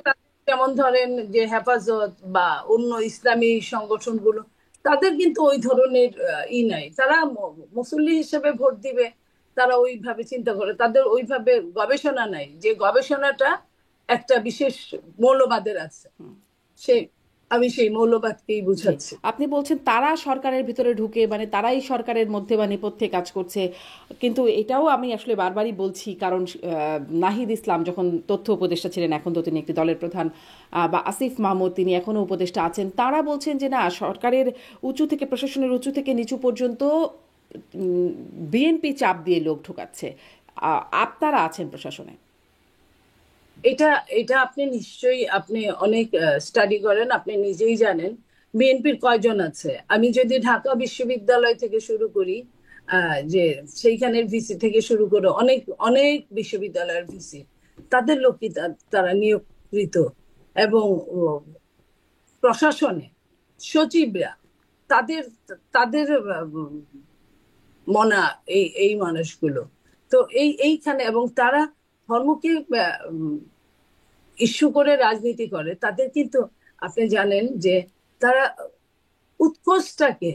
যেমন ধরেন যে হেফাজত বা অন্য ইসলামী সংগঠনগুলো, তাদের কিন্তু ওই ধরনের নাই। তারা মুসল্লি হিসেবে ভোট দিবে, তারা ওইভাবে চিন্তা করে, তাদের ওইভাবে গবেষণা নাই, যে গবেষণাটা একটা বিশেষ মৌলবাদের আছে। সে আমি সেই মৌলবাদকেই জি, বুঝাচ্ছি। আপনি বলছেন তারা সরকারের ভিতরে ঢুকে, মানে তারাই সরকারের মধ্যে বা নেপথ্যে কাজ করছে, কিন্তু এটাও আমি আসলে বারবারই বলছি, কারণ নাহিদ ইসলাম যখন তথ্য উপদেষ্টা ছিলেন, এখন তো তিনি একটি দলের প্রধান, বা আসিফ মাহমুদ তিনি এখনও উপদেষ্টা আছেন, তারা বলছেন যে না, সরকারের উঁচু থেকে, প্রশাসনের উঁচু থেকে নিচু পর্যন্ত বিএনপি চাপ দিয়ে লোক ঢোকাচ্ছে। আপনারা আছেন প্রশাসনে। এটা এটা আপনি নিশ্চয়ই, আপনি অনেক স্টাডি করেন, আপনি নিজেই জানেন বিএনপির কয়জন আছে। আমি যদি ঢাকা বিশ্ববিদ্যালয় থেকে শুরু করি, যে সেইখানের ভিসি থেকে শুরু করে অনেক অনেক বিশ্ববিদ্যালয়ের ভিসি, তাদের লোকই তারা নিয়োগকৃত, এবং প্রশাসনে সচিবরা, তাদের তাদের মনা এই এই মানুষগুলো। তো এইখানে, এবং তারা ধর্মকে ইস্যু করে রাজনীতি করে, তাদের কিন্তু আপনি জানেন যে তারা উৎকোচটাকে,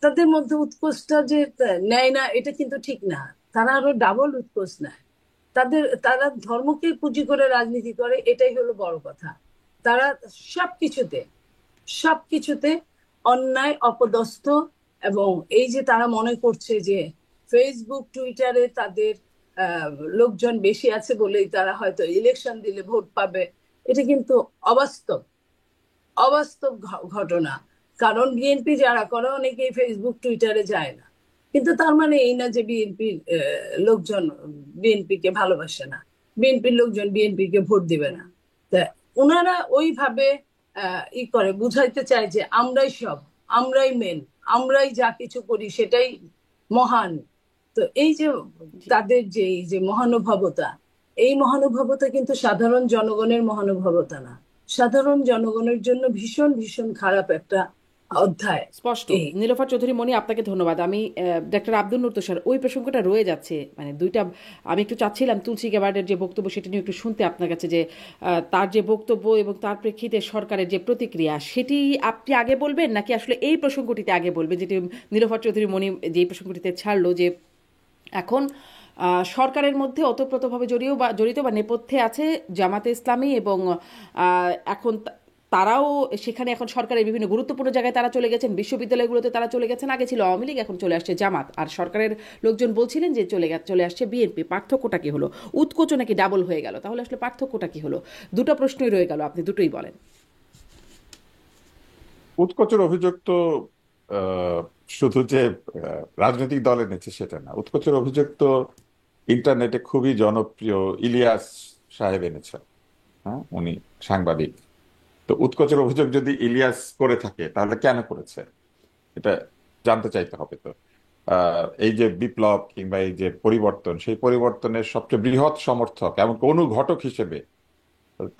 তাদের মধ্যে উৎকোচটা যে নেয় না, এটা কিন্তু ঠিক না। তারা আরো ডাবল উৎকোচ নেয়। তারা ধর্মকে পুঁজি করে রাজনীতি করে, এটাই হলো বড় কথা। তারা সবকিছুতে সবকিছুতে অন্যায় অপদস্থ, এবং এই যে তারা মনে করছে যে ফেসবুক টুইটারে তাদের লোকজন বেশি আছে বলেই তারা হয়তো ইলেকশন দিলে ভোট পাবে, এটা কিন্তু অবাস্তব, অবাস্তব ঘটনা। কারণ বিএনপি যারা করে, অনেকেই ফেসবুক টুইটারে যায় না, কিন্তু তার মানে এই না যে বিএনপির লোকজন বিএনপি কে ভালোবাসে না, বিএনপির লোকজন বিএনপি কে ভোট দিবে না। তা ওনারা ওইভাবে করে বুঝাইতে চায় যে আমরাই সব, আমরাই মেন, আমরাই যা কিছু করি সেটাই মহান। তো এই যে জি, তাদের যে এই যে মহানুভবতা, এই মহানুভবতা কিন্তু সাধারণ জনগণের মহানুভবতা না, সাধারণ জনগণের জন্য ভীষণ ভীষণ খারাপ একটা জি, অধ্যায়। স্পষ্ট। এই নীলোফার চৌধুরী মনি, আপনাকে ধন্যবাদ। আমি ডক্টর আব্দুল নূর তুষার, ওই প্রসঙ্গটা রয়ে যাচ্ছে, মানে দুইটা, আমি একটু চাচ্ছিলাম তুলসী গ্যাবার্ডের যে বক্তব্য সেটা নিয়ে একটু শুনতে আপনার কাছে, যে তার যে বক্তব্য এবং তার প্রেক্ষিতে সরকারের যে প্রতিক্রিয়া, সেটি আপনি আগে বলবেন নাকি আসলে এই প্রসঙ্গটিতে আগে বলবেন, যেটি নীলোফার চৌধুরী মনি যে প্রসঙ্গটিতে ছাড়লো, যে এখন সরকারের মধ্যে ওতপ্রোতভাবে জড়িত বা নেপথ্যে আছে জামাতে ইসলামী, এবং এখন তারাও সেখানে, এখন সরকারের বিভিন্ন গুরুত্বপূর্ণ জায়গায় তারা চলে গেছেন, বিশ্ববিদ্যালয়গুলোতে তারা চলে গেছেন। আগে ছিল আওয়ামী লীগ, এখন চলে আসছে জামাত, আর সরকারের লোকজন বলছিলেন যে চলে আসছে বিএনপি। পার্থক্যটা কি হলো? উৎকোচ নাকি ডাবল হয়ে গেল? তাহলে আসলে পার্থক্যটা কি হলো? দুটো প্রশ্নই রয়ে গেল, আপনি দুটোই বলেন। উৎকোচের অভিযোগ তো শুধু যে রাজনৈতিক দলের নিচ্ছে সেটা না। উৎকোচের অভিযোগ তো ইন্টারনেটে খুবই জনপ্রিয় ইলিয়াস সাহেব এনেছেন। হ্যাঁ, উনি সাংবাদিক। তো উৎকোচের অভিযোগ যদি ইলিয়াস করে থাকে তাহলে কেন করেছে, এটা জানতে চাইতে হবে। তো এই যে বিপ্লব কিংবা এই যে পরিবর্তন, সেই পরিবর্তনের সবচেয়ে বৃহৎ সমর্থক এমন অনুঘটক হিসেবে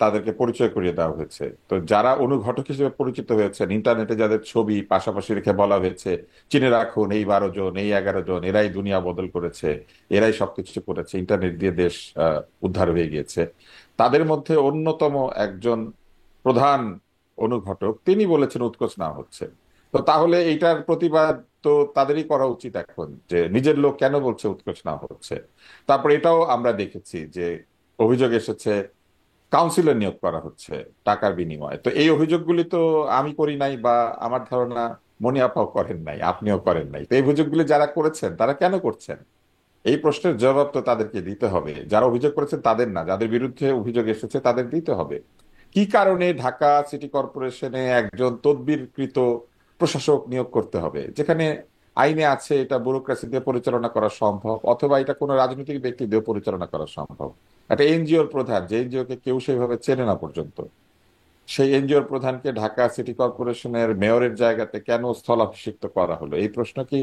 তাদেরকে পরিচয় করিয়ে দেওয়া হয়েছে। তো যারা অনুঘটক হিসেবে পরিচিত হয়েছেন, ইন্টারনেটে যাদের ছবি পাশাপাশি রেখে বলা হয়েছে চিনে রাখুন এই 12 জন, এই 11 জন, এরাই দুনিয়া বদল করেছে, এরাই সবকিছু করেছে, ইন্টারনেট দিয়ে দেশ উদ্ধার হয়ে গিয়েছে, তাদের মধ্যে অন্যতম একজন প্রধান অনুঘটক তিনি বলেছেন উৎকোচ না হচ্ছে। তো তাহলে এইটার প্রতিবাদ তো তাদেরই করা উচিত এখন, যে নিজের লোক কেন বলছে উৎকোচ না হচ্ছে। তারপর এটাও আমরা দেখেছি যে অভিযোগ এসেছে কাউন্সিলর নিয়োগ করা হচ্ছে টাকার বিনিময়ে। তো এই অভিযোগগুলি তো আমি করি নাই, বা আমার ধারণা মনি আপাও করেন নাই, আপনিও করেন নাই। তো এই অভিযোগগুলি যারা করেছেন তারা কেন করছেন, এই প্রশ্নের জবাব তো তাদেরকে দিতে হবে। যারা অভিযোগ করেছেন তাদের না, যাদের বিরুদ্ধে অভিযোগ এসেছে তাদের দিতে হবে। কি কারণে ঢাকা সিটি কর্পোরেশনে একজন তদবিরকৃত প্রশাসক নিয়োগ করতে হবে, যেখানে আইনে আছে এটা ব্যুরোক্রেসি দিয়ে পরিচালনা করা সম্ভব, অথবা এটা কোনো রাজনৈতিক ব্যক্তি দিয়ে পরিচালনা করা সম্ভব। একটা এনজিওর প্রধান, যে এনজিও কে কেউ সেভাবে চেনে না পর্যন্ত, সেই এনজিওর প্রধানকে ঢাকা সিটি কর্পোরেশনের মেয়রের জায়গাতে কেন স্থলাভিষিক্ত করা হলো, এই প্রশ্ন কি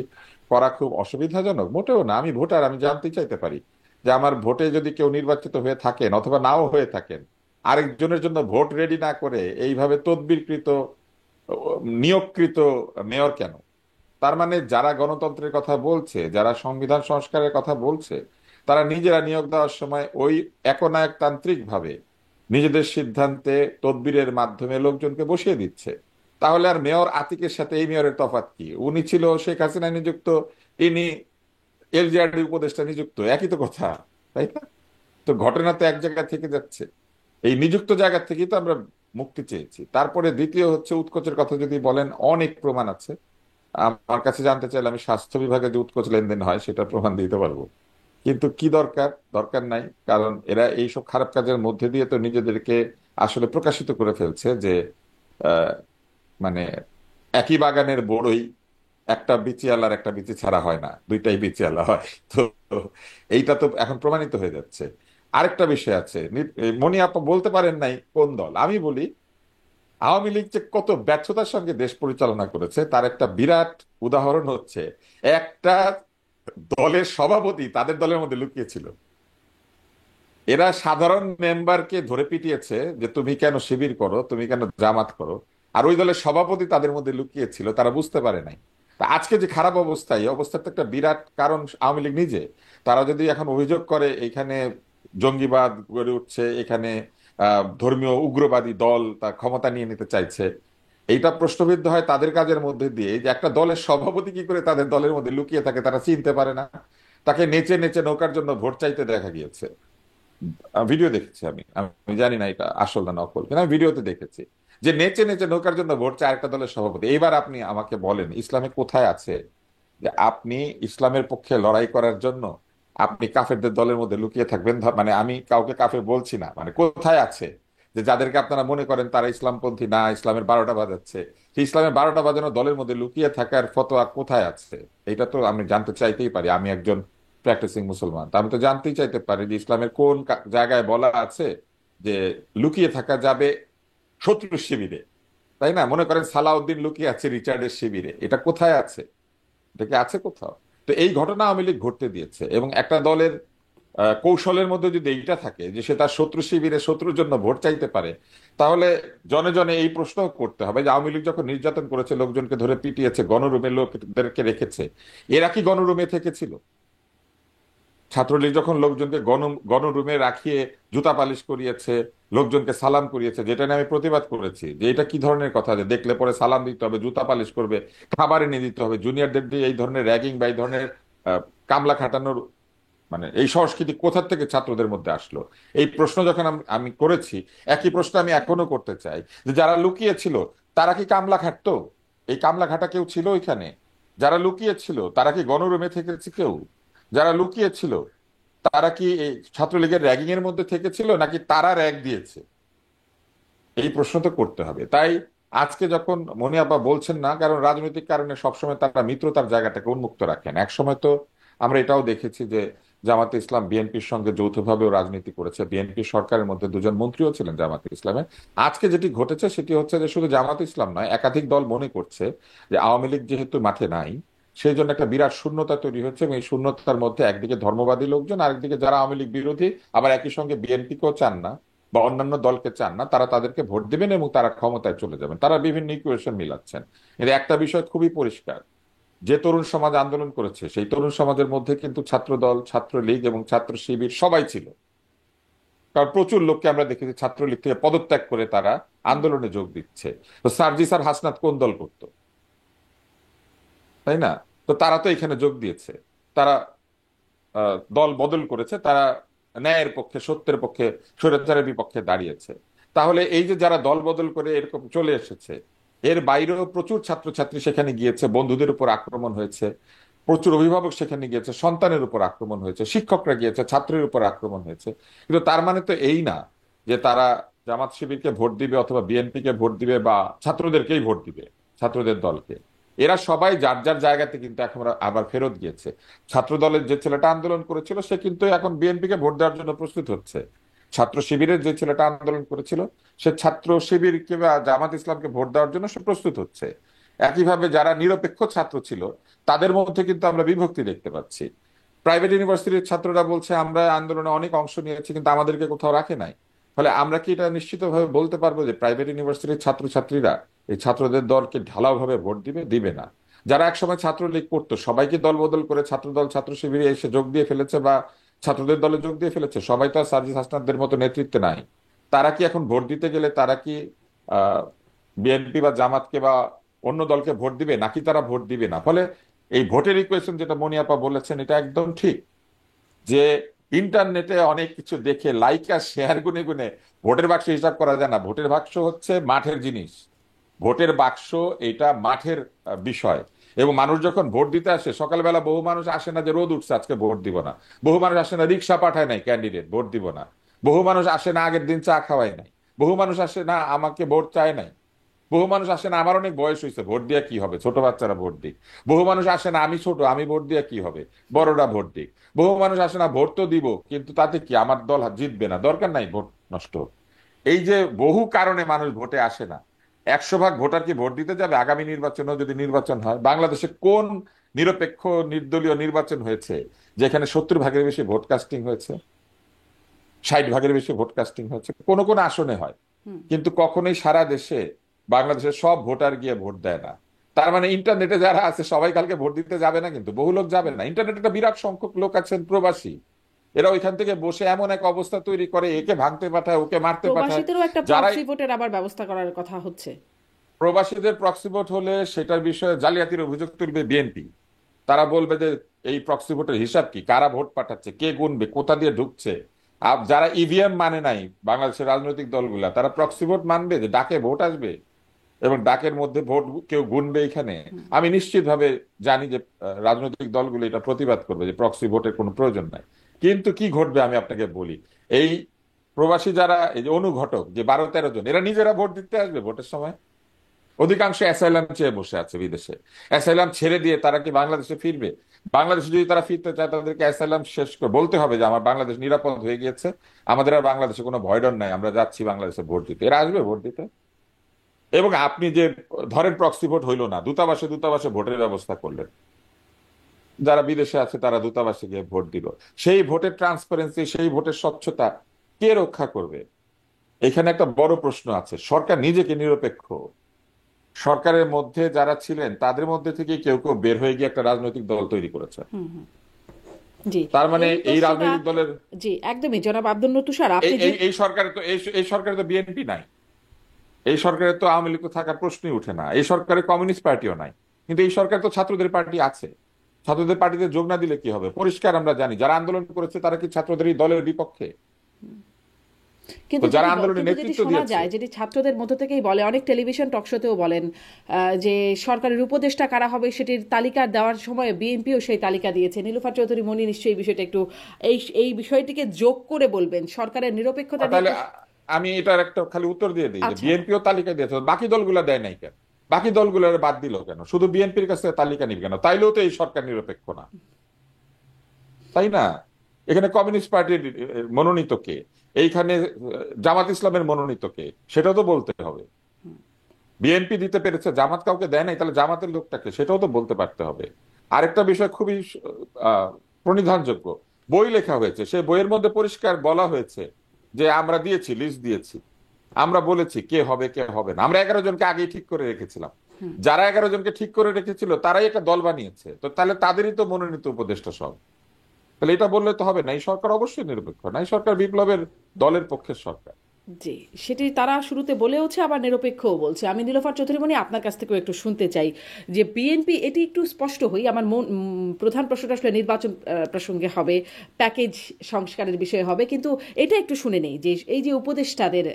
করা খুব অসুবিধাজনক? মোটেও না। আমি ভোটার, আমি জানতে চাইতে পারি যে আমার ভোটে যদি কেউ নির্বাচিত হয়ে থাকেন অথবা নাও হয়ে থাকেন, আরেকজনের জন্য ভোট রেডি না করে এইভাবে তদবিরকৃত নিয়োগকৃত মেয়র কেন? তার মানে যারা গণতন্ত্রের কথা বলছে, যারা সংবিধান সংস্কারের কথা বলছে, তারা নিজেরা নিয়োগ দেওয়ার সময় ওই একনায়কতান্ত্রিক ভাবে নিজেদের সিদ্ধান্তে তদবিরের মাধ্যমে লোকজনকে বসিয়ে দিচ্ছে। তাহলে আর মেয়র আতিকের সাথে এই মেয়রের তফাৎ কি? উনি ছিল শেখ হাসিনা নিযুক্ত, ইনি এলজিআরডি উপদেষ্টা নিযুক্ত, একই তো কথা, তাই না? তো ঘটনা তো এক জায়গা থেকে যাচ্ছে। এই নিযুক্ত জায়গা থেকেই তো আমরা মুক্তি চেয়েছি। তারপরে দ্বিতীয় হচ্ছে উৎকোচের কথা যদি বলেন, অনেক প্রমাণ আছে। আমার কাছে জানতে চাইলে আমি স্বাস্থ্য বিভাগে যে উৎকোচ লেনদেন হয় সেটা প্রমাণ দিতে পারবো। কিন্তু কি দরকার? দরকার নাই। কারণ এরা এইসব খারাপ কাজের মধ্যে দিয়ে তো নিজেদেরকে আসলে প্রকাশিত করে ফেলছে যে আহ, মানে একই বাগানের বড়ই একটা বিচি আলার একটা বিচি ছাড়া হয় না, দুইটাই বিচি আলা হয়। তো এইটা তো এখন প্রমাণিত হয়ে যাচ্ছে। আরেকটা বিষয় আছে, মনি আপা বলতে পারেন নাই কোন দল, আমি বলি আওয়ামী লীগ যে কত ব্যর্থতার সঙ্গে দেশ পরিচালনা করেছে তার একটা বিরাট উদাহরণ হচ্ছে একটা দলের সভাপতি তাদের দলের মধ্যে লুকিয়েছিল। এরা সাধারণ মেম্বারকে ধরে পিটিয়েছে যে তুমি কেন শিবির করো, তুমি কেন জামাত করো, আর ওই দলের সভাপতি তাদের মধ্যে লুকিয়েছিল, তারা বুঝতে পারে নাই। তা আজকে যে খারাপ অবস্থা, এই অবস্থার তো একটা বিরাট কারণ আওয়ামী লীগ নিজে। তারা যদি এখন অভিযোগ করে এখানে জঙ্গিবাদ গড়ে উঠছে, এখানে ধর্মীয় উগ্রবাদী দল তার ক্ষমতা নিয়ে নিতে চাইছে, এইটা প্রশ্নবিদ্ধ হয় তাদের কাজের মধ্যে দিয়ে যে একটা দলের সভাপতি কি করে তাদের দলের মধ্যে লুকিয়ে থাকে তারা চিনতে পারে না। তাকে নেচে নেচে নৌকার জন্য ভোট চাইতে দেখা গিয়েছে। ভিডিও দেখেছি আমি, আমি জানি না এটা আসল না নকল, কিন্তু আমি ভিডিওতে দেখেছি যে নেচে নেচে নৌকার জন্য ভোট চায় আরেকটা দলের সভাপতি। এইবার আপনি আমাকে বলেন ইসলামে কোথায় আছে যে আপনি ইসলামের পক্ষে লড়াই করার জন্য আপনি কাফেরদের দলের মধ্যে লুকিয়ে থাকবেন? মানে আমি কাউকে কাফের বলছি না, মানে কোথায় আছে যে যাদেরকে আপনারা মনে করেন তারা ইসলামপন্থী না, ইসলামের 12টা বাজাচ্ছে, সেই ইসলামের 12টা বাজানো দলের মধ্যে লুকিয়ে থাকার ফতোয়া কোথায় আছে? এটা তো আমি জানতে চাইতেই পারি। আমি একজন প্র্যাকটিসিং মুসলমান, তা আমি তো জানতেই চাইতে পারি যে ইসলামের কোন জায়গায় বলা আছে যে লুকিয়ে থাকা যাবে শত্রু শিবিরে। তাই না? মনে করেন সালাউদ্দিন লুকিয়ে আছে রিচার্ডের শিবিরে, এটা কোথায় আছে? এটা কি আছে কোথাও? তো এই ঘটনা আওয়ামী লীগ ঘটতে দিয়েছে। এবং একটা দলের কৌশলের মধ্যে যদি এইটা থাকে যে সে তার শত্রু শিবিরে শত্রুর জন্য ভোট চাইতে পারে, তাহলে জনে জনে এই প্রশ্ন করতে হবে যে আওয়ামী লীগ যখন নির্যাতন করেছে, লোকজনকে ধরে পিটিয়েছে, গণরুমে লোকদেরকে রেখেছে, এরা কি গণরুমে থেকেছিল? ছাত্রলীগ যখন লোকজনকে গণরুমে রাখিয়ে জুতা পালিশ করিয়েছে, লোকজনকে সালাম করিয়েছে, যেটা নিয়ে আমি প্রতিবাদ করেছি যে এটা কি ধরনের কথা যে দেখলে পরে সালাম দিতে হবে, জুতা পালিশ করবে, খাবার এনে দিতে হবে, জুনিয়রদের দিয়ে এই ধরনের র্যাগিং বা এই ধরনের আহ, কামলা খাটানোর মানে এই সংস্কৃতি কোথা থেকে ছাত্রদের মধ্যে আসলো? এই প্রশ্ন যখন আমি করেছি, একই প্রশ্ন আমি এখনো করতে চাই যে যারা লুকিয়ে ছিল তারা কি কামলা খাটতো? এই কামলা খাটা কেউ ছিল ওইখানে? যারা লুকিয়ে ছিল তারা কি গণরুমে থেকেছে কেউ? যারা লুকিয়ে ছিল তারা কি এই ছাত্রলীগের র্যাগিং এর মধ্যে থেকেছিল, নাকি তারা র্যাগ দিয়েছে? এই প্রশ্ন তো করতে হবে। তাই আজকে যখন মনি আপা বলছেন না, কারণ রাজনৈতিক কারণে সবসময় তারা মিত্রতার জায়গাটাকে উন্মুক্ত রাখেন। এক সময় তো আমরা এটাও দেখেছি যে জামাতে ইসলাম বিএনপির সঙ্গে যৌথভাবেও রাজনীতি করেছে, বিএনপি সরকারের মধ্যে দুজন মন্ত্রীও ছিলেন জামাতে ইসলামের। আজকে যেটি ঘটেছে সেটি হচ্ছে যে শুধু জামাতে ইসলাম নয়, একাধিক দল মনে করছে যে আওয়ামী লীগ যেহেতু মাঠে নাই, সেই জন্য একটা বিরাট শূন্যতা তৈরি হচ্ছে, এবং এই শূন্যতার মধ্যে একদিকে ধর্মবাদী লোকজন, আরেকদিকে যারা আওয়ামী লীগ বিরোধী, আবার একই সঙ্গে বিএনপিকেও চান না বা অন্যান্য দলকে চান না, তারা তাদেরকে ভোট দিবেন এবং তারা ক্ষমতায় চলে যাবেন। তারা বিভিন্ন ইকুয়েশন মিলাচ্ছেন। কিন্তু একটা বিষয় খুবই পরিষ্কার, যে তরুণ সমাজ আন্দোলন করেছে সেই তরুণ সমাজের মধ্যে কিন্তু ছাত্র দল, ছাত্রলীগ এবং ছাত্র শিবির সবাই ছিল। কারণ প্রচুর লোককে আমরা দেখেছি ছাত্রলীগ থেকে পদত্যাগ করে তারা আন্দোলনে যোগ দিচ্ছে। তো সার্জিস আর হাসনাত কোন দল করতো, তাই না? তো তারা তো এখানে যোগ দিয়েছে, তারা দল বদল করেছে, তারা ন্যায়ের পক্ষে, সত্যের পক্ষে, স্বৈরাচারের বিপক্ষে দাঁড়িয়েছে। তাহলে এই যে যারা দল বদল করে এরকম চলে এসেছে, এর বাইরেও প্রচুর ছাত্রছাত্রী সেখানে গিয়েছে, বন্ধুদের উপর আক্রমণ হয়েছে, প্রচুর অভিভাবক সেখানে গিয়েছে, সন্তানের উপর আক্রমণ হয়েছে, শিক্ষকরা গিয়েছে, ছাত্রের উপর আক্রমণ হয়েছে। কিন্তু তার মানে তো এই না যে তারা জামাত শিবিরকে ভোট দিবে অথবা বিএনপি কে ভোট দিবে বা ছাত্রদেরকেই ভোট দিবে, ছাত্রদের দলকে। এরা সবাই যার যার জায়গাতে কিন্তু এখন আবার ফেরত গিয়েছে। ছাত্র দলের যে ছেলেটা আন্দোলন করেছিল সে কিন্তু এখন বিএনপি কে ভোট দেওয়ার জন্য প্রস্তুত হচ্ছে। ছাত্র শিবিরের যে ছেলেটা আন্দোলন করেছিল সে ছাত্র শিবিরকে বা জামাত ইসলামকে ভোট দেওয়ার জন্য সে প্রস্তুত হচ্ছে। একইভাবে যারা নিরপেক্ষ ছাত্র ছিল তাদের মধ্যে কিন্তু আমরা বিভক্তি দেখতে পাচ্ছি। প্রাইভেট ইউনিভার্সিটির ছাত্ররা বলছে আমরা আন্দোলনে অনেক অংশ নিয়েছি কিন্তু আমাদেরকে কোথাও রাখে নাই। ফলে আমরা কি এটা নিশ্চিতভাবে বলতে পারবো যে প্রাইভেট ইউনিভার্সিটির ছাত্রছাত্রীরা এই ছাত্রদের দলকে ঢালাওভাবে ভোট দিবে? দিবে না। যারা একসময় ছাত্রলীগ করতো সবাইকে দল বদল করে ছাত্রদল, ছাত্র শিবিরে এসে যোগ দিয়ে ফেলেছে বা ছাত্রদের দলে যোগ দিয়ে ফেলেছে, সবাই তো আর সার্জিস হাসনাতদের মতো নেতৃত্বে নাই। তারা কি এখন ভোট দিতে গেলে তারা কি আহ বিএনপি বা জামাতকে বা অন্য দলকে ভোট দিবে, নাকি তারা ভোট দিবে না? ফলে এই ভোটের ইকুয়েশন যেটা মনিয়াপা বলেছেন এটা একদম ঠিক, যে ইন্টারনেটে অনেক কিছু দেখে লাইক আর শেয়ার গুনে গুনে ভোটের বাক্স হিসাব করা যায় না। ভোটের বাক্স হচ্ছে মাঠের জিনিস, ভোটের বাক্স এটা মাঠের বিষয়। এবং মানুষ যখন ভোট দিতে আসে, সকালবেলা বহু মানুষ আসে না যে রোদ উঠছে আজকে ভোট দিব না, বহু মানুষ আসে না রিক্সা পাঠায় নাই ক্যান্ডিডেট ভোট দিব না, বহু মানুষ আসে না আগের দিন চা খাওয়ায় নাই, বহু মানুষ আসে না আমাকে ভোট চায় নাই, বহু মানুষ আসে না আমার অনেক বয়স হয়েছে ভোট দিয়ে কি হবে, ছোট বাচ্চারা ভোট দিক, বহু মানুষ আসে না আমি ছোট আমি ভোট দিয়ে কি হবে, বড়রা ভোট দিক, বহু মানুষ আসে না ভোট তো দিব কিন্তু তাতে কি আমার দল জিতবে না, দরকার নাই ভোট নষ্ট হোক। এই যে বহু কারণে মানুষ ভোটে আসে না। 100 ভাগ ভোটার কি ভোট দিতে যাবে? আগামী নির্বাচনেও যদি নির্বাচন হয়, বাংলাদেশে কোন নিরপেক্ষ নির্দলীয় নির্বাচন হয়েছে যেখানে 70 ভাগের বেশি ভোট কাস্টিং হয়েছে, 60 ভাগের বেশি ভোট কাস্টিং হয়েছে? কোন কোন আসনে হয়, কিন্তু কখনোই সারা দেশে বাংলাদেশের সব ভোটার গিয়ে ভোট দেয় না। তার মানে ইন্টারনেটে যারা আছে সবাই কালকে ভোট দিতে যাবে না, কিন্তু বহু লোক যাবে না। ইন্টারনেটে একটা বিরাট সংখ্যক লোক আছেন প্রবাসী, এরা ওইখান থেকে বসে এমন এক অবস্থা তৈরি করে, একে ভাঙতে পাঠায় ওকে মারতে পাঠায়। প্রবাসীদেরও একটা যারা প্রক্সি ভোটের আবার ব্যবস্থা করার কথা হচ্ছে। প্রবাসীদের প্রক্সি ভোট হলে সেটার বিষয়ে জালিয়াতির অভিযোগ তুলবে বিএনপি। তারা বলবে যে এই প্রক্সি ভোটের হিসাব কি, কারা ভোট পাঠাচ্ছে, কে গুনবে, কোথা দিয়ে ঢুকছে। আর যারা ইভিএম মানে নাই বাংলাদেশের রাজনৈতিক দলগুলা, তারা প্রক্সি ভোট মানবে যে ডাকে ভোট আসবে এবং ডাকের মধ্যে ভোট কেউ গুনবে এখানে? আমি নিশ্চিত ভাবে জানি যে রাজনৈতিক দলগুলো এটা প্রতিবাদ করবে যে প্রক্সি ভোটের কোনো প্রয়োজন নাই। কিন্তু কি ঘটবে আমি আপনাকে বলি, এই প্রবাসী যারা, এই যে অনুঘটক যে 12-13 জন, এরা নিজেরা ভোট দিতে আসবে ভোটের সময়? অধিকাংশ অ্যাসাইলাম চেয়ে বসে আছে বিদেশে। অ্যাসাইলাম ছেড়ে দিয়ে তারা কি বাংলাদেশে ফিরবে? বাংলাদেশে যদি তারা ফিরতে চায় তাদেরকে অ্যাসাইলাম শেষ করে বলতে হবে যে আমার বাংলাদেশ নিরাপদ হয়ে গিয়েছে, আমাদের আর বাংলাদেশে কোনো ভয় ডর নাই, আমরা যাচ্ছি বাংলাদেশে ভোট দিতে। এরা আসবে ভোট দিতে। এবং আপনি যে ধরেন প্রক্সি ভোট হইলো না, দূতাবাসে দূতাবাসে ভোটের ব্যবস্থা করলেন, যারা বিদেশে আছে তারা দূতাবাসে গিয়ে ভোট দিল, সেই ভোটের ট্রান্সপারেন্সি, সেই ভোটের স্বচ্ছতা কে রক্ষা করবে? এখানে একটা বড় প্রশ্ন আছে। সরকার নিজেকে নিরপেক্ষ, সরকারের মধ্যে যারা ছিলেন তাদের মধ্যে থেকে কেউ কেউ বের হয়ে গিয়ে একটা রাজনৈতিক দল তৈরি করেছে। জি, তার মানে এই এই প্রশ্নটা রাজনৈতিক দলের জি একদমই জনাব আব্দুল নূর তুষার, আপনি এই যে এই এই সরকারে তো এই সরকারে তো বিএনপি নাই, এই সরকারে তো আওয়ামী লীগ তো থাকার প্রশ্নই উঠে না, এই সরকারে কমিউনিস্ট পার্টিও নাই, কিন্তু এই সরকারে তো ছাত্রদের পার্টি আছে। ছাত্রদের পার্টিতে যোগ না দিলে কি হবে? পরিষ্কার আমরা জানি যারা আন্দোলন করেছে তারা কি ছাত্রদের এই দলের বিপক্ষে? তো কিন্তু যারা যেটি আন্দোলনে কিন্তু যেটি নেতৃত্ব শোনা দিয়েছে, যায়, যেটি ছাত্রদের মধ্য থেকেই বলে, অনেক টেলিভিশন টকশোতেও বলেন যে সরকারের উপদেষ্টা কারা হবে সেটির তালিকা দেওয়ার সময় বিএনপিও সেই তালিকা দিয়েছে। নীলুফার চৌধুরী মনি নিশ্চয়ই এই বিষয়টা একটু এই বিষয়টিকে যোগ করে বলবেন, সরকারের নিরপেক্ষতা নিয়ে তাহলে আমি এটার একটা খালি উত্তর দিয়ে দিই যে আচ্ছা। বিএনপিও তালিকা দিয়েছে, বাকি দলগুলা দেয় নাই কেন? বাকি দলগুলোর বাদ দিল কেন? শুধু বিএনপির কাছে তালিকা নিবে কেন? তাইলেও তো এই সরকার নিরপেক্ষ না, তাই না? এখানে কমিউনিস্ট পার্টির মনোনীত কে, এইখানে জামাত ইসলামের মনোনীত কে, সেটাও তো বলতে হবে। বিএনপি দিতে পেরেছে, জামাত কাউকে দেয় নাই, তাহলে জামাতের লোকটাকে সেটাও তো বলতে পারতে হবে। আরেকটা বিষয় খুবই আহ, প্রণিধানযোগ্য, বই লেখা হয়েছে, সেই বইয়ের মধ্যে পরিষ্কার বলা হয়েছে যে আমরা দিয়েছি, লিস্ট দিয়েছি, আমরা বলেছি কে হবে কে হবে না। আমরা 11 জনকে আগেই ঠিক করে রেখেছিলাম। যারা 11 জনকে ঠিক করে রেখেছিল তারাই একটা দল বানিয়েছে, তো তাহলে তাদেরই তো মনোনীত উপদেষ্টা সব। তাহলে এটা বললে তো হবে না, এই সরকার অবশ্যই নিরপেক্ষ না, এই সরকার বিপ্লবের দলের পক্ষের সরকার। জি, সেটি তারা শুরুতে বলেওছে, আবার নিরপেক্ষও বলছে। আমি নীলোফার চৌধুরীমণি আপনার কাছ থেকেও একটু শুনতে চাই যে বিএনপি, এটি একটু স্পষ্ট হই, আমার প্রধান প্রশ্নটা আসলে নির্বাচন প্রসঙ্গে হবে, প্যাকেজ সংস্কারের বিষয়ে হবে, কিন্তু এটা একটু শুনে নেই যে এই যে উপদেষ্টাদের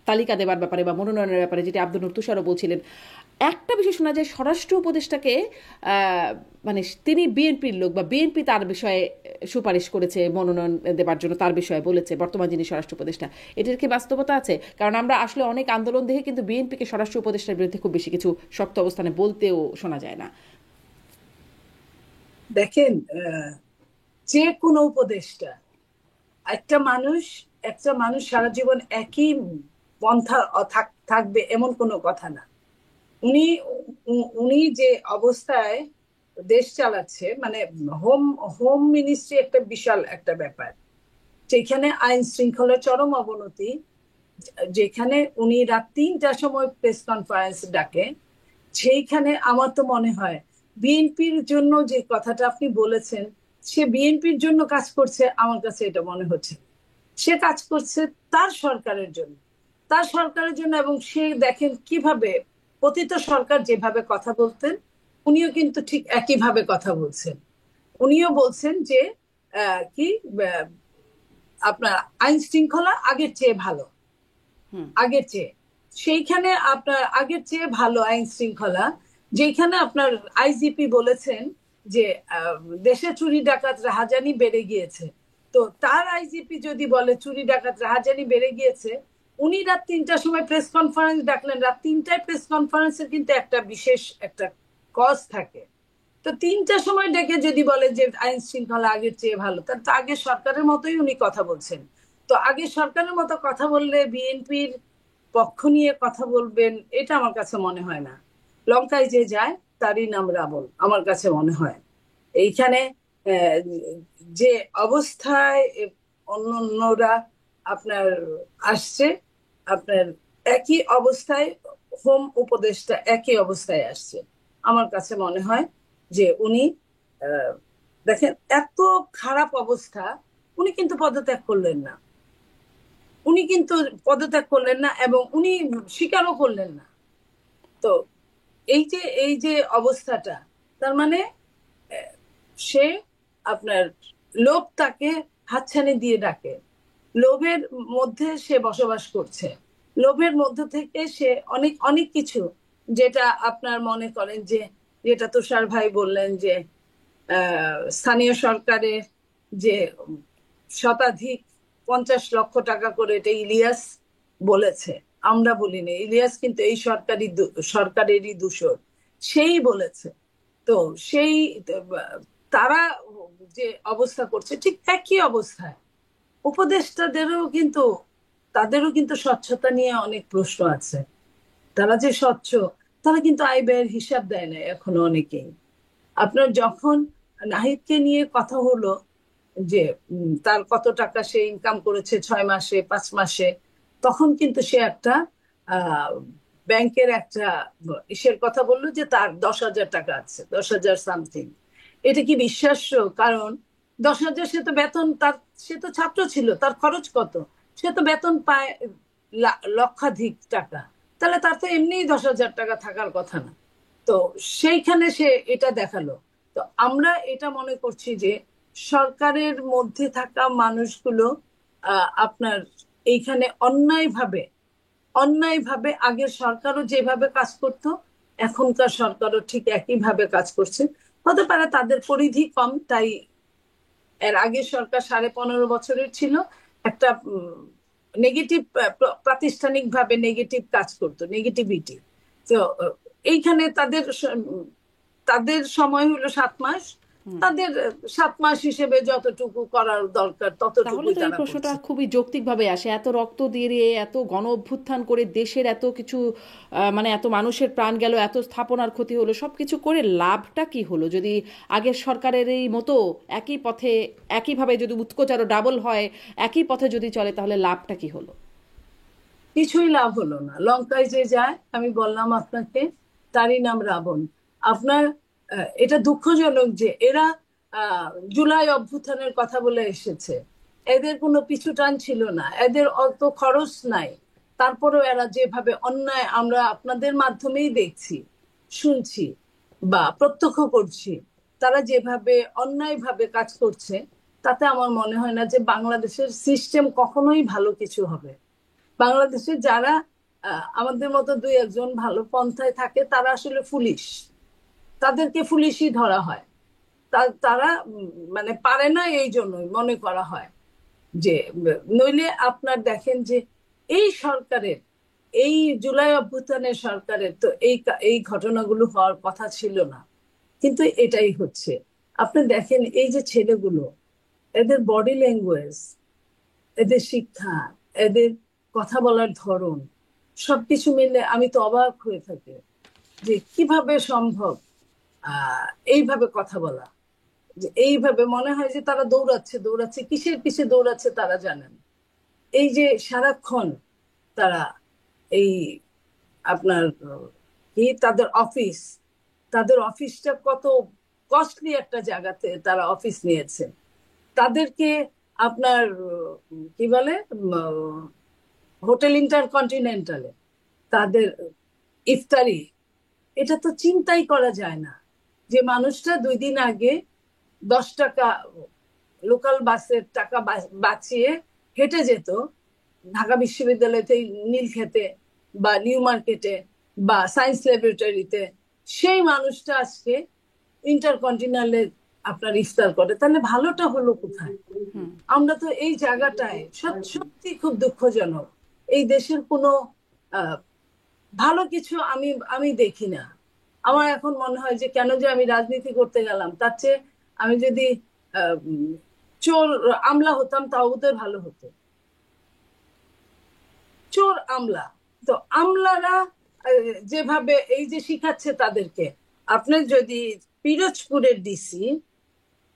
তালিকা দেওয়ার ব্যাপারে বা মনোনয়নের ব্যাপারে যেটি আব্দুল নূর তুষারও বলছিলেন, একটা বিষয় শোনা যায় স্বরাষ্ট্র উপদেষ্টাকে মানে তিনি বিএনপির লোক বা বিএনপি তার বিষয়ে সুপারিশ করেছে মনোনয়ন দেবার জন্য, তার বিষয়ে বলেছে বর্তমান যিনি স্বরাষ্ট্র উপদেষ্টা। এটার কি বাস্তবতা আছে? কারণ আমরা আসলে অনেক আন্দোলন দেখে কিন্তু বিএনপিকে স্বরাষ্ট্র উপদেষ্টার বিরুদ্ধে খুব বেশি কিছু শক্ত অবস্থানে বলতেও শোনা যায় না। দেখেন, যে কোনো উপদেষ্টা, একটা মানুষ সারা জীবন একই পন্থা থাকবে এমন কোনো কথা না। উনি উনি যে অবস্থায় দেশ চালাচ্ছে, মানে হোম হোম মিনিস্ট্রি একটা বিশাল একটা ব্যাপার, যেখানে আইন শৃঙ্খলার চরম অবনতি, যেখানে উনি রাত 3টার সময় প্রেস কনফারেন্স ডাকে, সেইখানে আমার তো মনে হয় বিএনপির জন্য যে কথাটা আপনি বলেছেন, সে বিএনপির জন্য কাজ করছে, আমার কাছে এটা মনে হচ্ছে। সে কাজ করছে তার সরকারের জন্য, এবং সে দেখেন কিভাবে পতিত সরকার যেভাবে কথা বলতেন, উনিও কিন্তু ঠিক একইভাবে কথা বলছেন। উনিও বলছেন যে কি আপনার আইন শৃঙ্খলা আগের চেয়ে ভালো, আগের চেয়ে, সেইখানে আপনার আগের চেয়ে ভালো আইন শৃঙ্খলা, যেখানে আপনার আইজিপি বলেছেন যে দেশে চুরি ডাকাত রাহাজানি বেড়ে গিয়েছে। তো তার আইজিপি যদি বলে চুরি ডাকাত রাহাজানি বেড়ে গিয়েছে, উনি রাত 3টার সময় প্রেস কনফারেন্স ডাকলেন, রাত 3টায় প্রেস কনফারেন্সের কিন্তু একটা বিশেষ একটা কজ থাকে। তো 3টার সময় ডেকে যদি বলে যে আইন শৃঙ্খলা আগের চেয়ে ভালো, তার তো আগের সরকারের মতোই উনি কথা বলছেন। তো আগের সরকারের মতো কথা বললে বিএনপির পক্ষ নিয়ে কথা বলবেন, এটা আমার কাছে মনে হয় না। লঙ্কায় যে যায় তারই নাম রাবণ, আমার কাছে মনে হয়। এইখানে যে অবস্থায় অন্যরা আপনার আসছে, আপনার একই অবস্থায় হোম উপদেষ্টা একই অবস্থায় আসছে, আমার কাছে মনে হয় যে উনি দেখেন এত খারাপ অবস্থা, উনি কিন্তু পদত্যাগ করলেন না, এবং উনি স্বীকারও করলেন না। তো এই যে অবস্থাটা, তার মানে সে আপনার লোভ তাকে হাতছানি দিয়ে ডাকে, লোভের মধ্যে সে বসবাস করছে, লোভের মধ্য থেকে সে অনেক অনেক কিছু, যেটা আপনার মনে করেন যে, যেটা তুষার ভাই বললেন যে স্থানীয় সরকারের যে শতাধিক 50 লক্ষ টাকা করে, এটা ইলিয়াস বলেছে, আমরা বলিনি, ইলিয়াস কিন্তু এই সরকারেরই দূষর, সেই বলেছে। তো সেই তারা যে অবস্থা করছে ঠিক একই অবস্থায় উপদেষ্টাদেরও কিন্তু, তাদেরও কিন্তু স্বচ্ছতা নিয়ে অনেক প্রশ্ন আছে। তারা যে স্বচ্ছ, তারা কিন্তু আয় ব্যয়ের হিসাব দেয় না এখনো অনেকেই। আপনার যখন নাহিদকে নিয়ে কথা হলো যে তার কত টাকা সে ইনকাম করেছে 6 মাসে 5 মাসে, তখন কিন্তু সে একটা ব্যাংকের একটা ইসের কথা বললো যে তার 10,000 টাকা আছে, 10,000 সামথিং। এটা কি বিশ্বাস্য? কারণ 10,000 সে তো বেতন, তার সে তো ছাত্র ছিল, তার খরচ কত, সে তো বেতন পায় লক্ষাধিক টাকা, তাহলে তার তো এমনিই 10,000 টাকা থাকার কথা না। তো সেইখানে সে এটা দেখালো। তো আমরা এটা মনে করছি যে সরকারের মধ্যে থাকা মানুষগুলো আপনার এইখানে অন্যায়ভাবে আগের সরকারও যেভাবে কাজ করত, এখনকার সরকারও ঠিক একইভাবে কাজ করছে। হতে পারে তাদের পরিধি কম, তাই এর আগের সরকার 15.5 বছরের ছিল, একটা নেগেটিভ, প্রাতিষ্ঠানিকভাবে নেগেটিভ কাজ করতো, নেগেটিভিটি। তো এইখানে তাদের সময় হলো 7 মাস, তাদের 7 মাস হিসেবে যতটুকু করার দরকার তাহলে ততটুকুই তো এই তারা প্রশ্নটা করছে। খুবই যৌক্তিকভাবে আসে, এত রক্ত দিয়ে এত গণ অভ্যুত্থান করে দেশের এত কিছু মানে এত মানুষের প্রাণ গেল, এত স্থাপনার ক্ষতি হলো, সবকিছু করে লাভটা কি হলো যদি আগের সরকারের এই মতো একই পথে একইভাবে যদি উৎকোচ আরো ডাবল হয়, একই পথে যদি চলে, তাহলে লাভটা কি হলো? কিছুই লাভ হলো না। লঙ্কায় যে যায়, আমি বললাম আপনাকে, তারই নাম রাবণ। আপনার এটা দুঃখজনক যে এরা জুলাই অভ্যুত্থানের কথা বলে এসেছে, এদের কোনো পিছু টান ছিল না, এদের অত খরচ নাই, তারপরেও এরা যেভাবে অন্যায় আমরা আপনাদের মাধ্যমেই দেখছি, শুনছি বা প্রত্যক্ষ করছি, তারা যেভাবে অন্যায়ভাবে কাজ করছে, তাতে আমার মনে হয় না যে বাংলাদেশের সিস্টেম কখনোই ভালো কিছু হবে। বাংলাদেশে যারা আমাদের মতো দুই একজন ভালো পন্থায় থাকে তারা আসলে ফুলিশ, তাদেরকে ফুলিশই ধরা হয়। তারা মানে পারে না, এই জন্যই মনে করা হয় যে নইলে আপনার দেখেন যে এই সরকারের, এই জুলাই অভ্যুত্থানের সরকারের তো এই ঘটনাগুলো হওয়ার কথা ছিল না, কিন্তু এটাই হচ্ছে। আপনি দেখেন এই যে ছেলেগুলো, এদের বডি ল্যাঙ্গুয়েজ, এদের শিক্ষা, এদের কথা বলার ধরন, সবকিছু মিলে আমি তো অবাক হয়ে থাকি যে কিভাবে সম্ভব আহ এইভাবে কথা বলা। যে এইভাবে মনে হয় যে তারা দৌড়াচ্ছে দৌড়াচ্ছে, কিসের পিছে দৌড়াচ্ছে তারা জানেন। এই যে সারাক্ষণ তারা এই আপনার কি তাদের অফিসটা কত কস্টলি একটা জায়গাতে তারা অফিস নিয়েছে, তাদেরকে আপনার কি বলে হোটেল ইন্টারকন্টিনেন্টালে তাদের ইফতারি, এটা তো চিন্তাই করা যায় না যে মানুষটা 2 দিন আগে 10 টাকা লোকাল বাসের টাকা বাঁচিয়ে হেঁটে যেত ঢাকা বিশ্ববিদ্যালয়তে, নীলক্ষেতে বা নিউ মার্কেটে বা সায়েন্স ল্যাবরেটরিতে, সেই মানুষটা আজকে ইন্টারকন্টিনেন্টালে আপনার ইফতার করে। তাহলে ভালোটা হলো কোথায়? আমরা তো এই জায়গাটায় সত্যি খুব দুঃখজনক। এই দেশের কোনো আহ, ভালো কিছু আমি আমি দেখি না। আমার এখন মনে হয় যে কেন যে আমি রাজনীতি করতে গেলাম, তার চেয়ে আমি যদি চোর আমলা হতাম তাও বোধহয় ভালো হতো। চোর আমলা, তো আমলারা যেভাবে এই যে শিখাচ্ছে তাদেরকে, আপনার যদি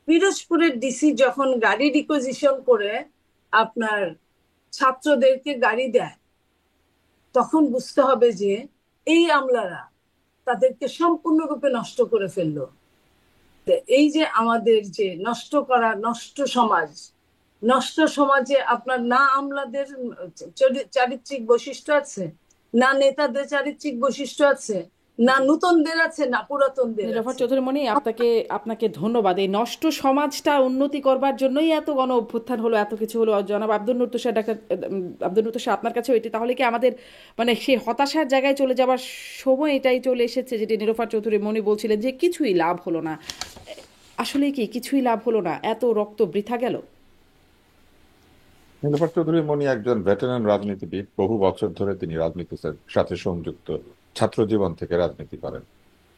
পিরোজপুরের ডিসি যখন গাড়ি রিকোজিশন করে আপনার ছাত্রদেরকে গাড়ি দেয়, তখন বুঝতে হবে যে এই আমলারা তাদেরকে সম্পূর্ণরূপে নষ্ট করে ফেললো। এই যে আমাদের যে নষ্ট করা, নষ্ট সমাজে আপনার না আমলাদের চারিত্রিক বৈশিষ্ট্য আছে, না নেতাদের চারিত্রিক বৈশিষ্ট্য আছে, না নূতনদের আছে, না পুরাতনদের নীলোফার আছে। চৌধুরী মনি, আপনাকে আপনাকে ধন্যবাদ। এই নষ্ট সমাজটা উন্নতি করবার জন্যই এত গণ অভ্যুত্থান হলো, এত কিছু হলো। জনাব আব্দুল নূর তুষার, ডাক্তার আব্দুল নূর তুষার, আপনার কাছে এটি তাহলে কি আমাদের মানে সেই হতাশার জায়গায় চলে যাবার সময় এটাই চলে এসেছে, যেটি নীলোফার চৌধুরী মনি বলছিলেন যে কিছুই লাভ হলো না? আসলে কি কিছুই লাভ হলো না? এত রক্ত বৃথা গেল? নীলুফার চৌধুরী মনি একজন ভেটেরান রাজনীতিবিদ, বহু বছর ধরে তিনি রাজনীতির সাথে সংযুক্ত, ছাত্র জীবন থেকে রাজনীতি করেন।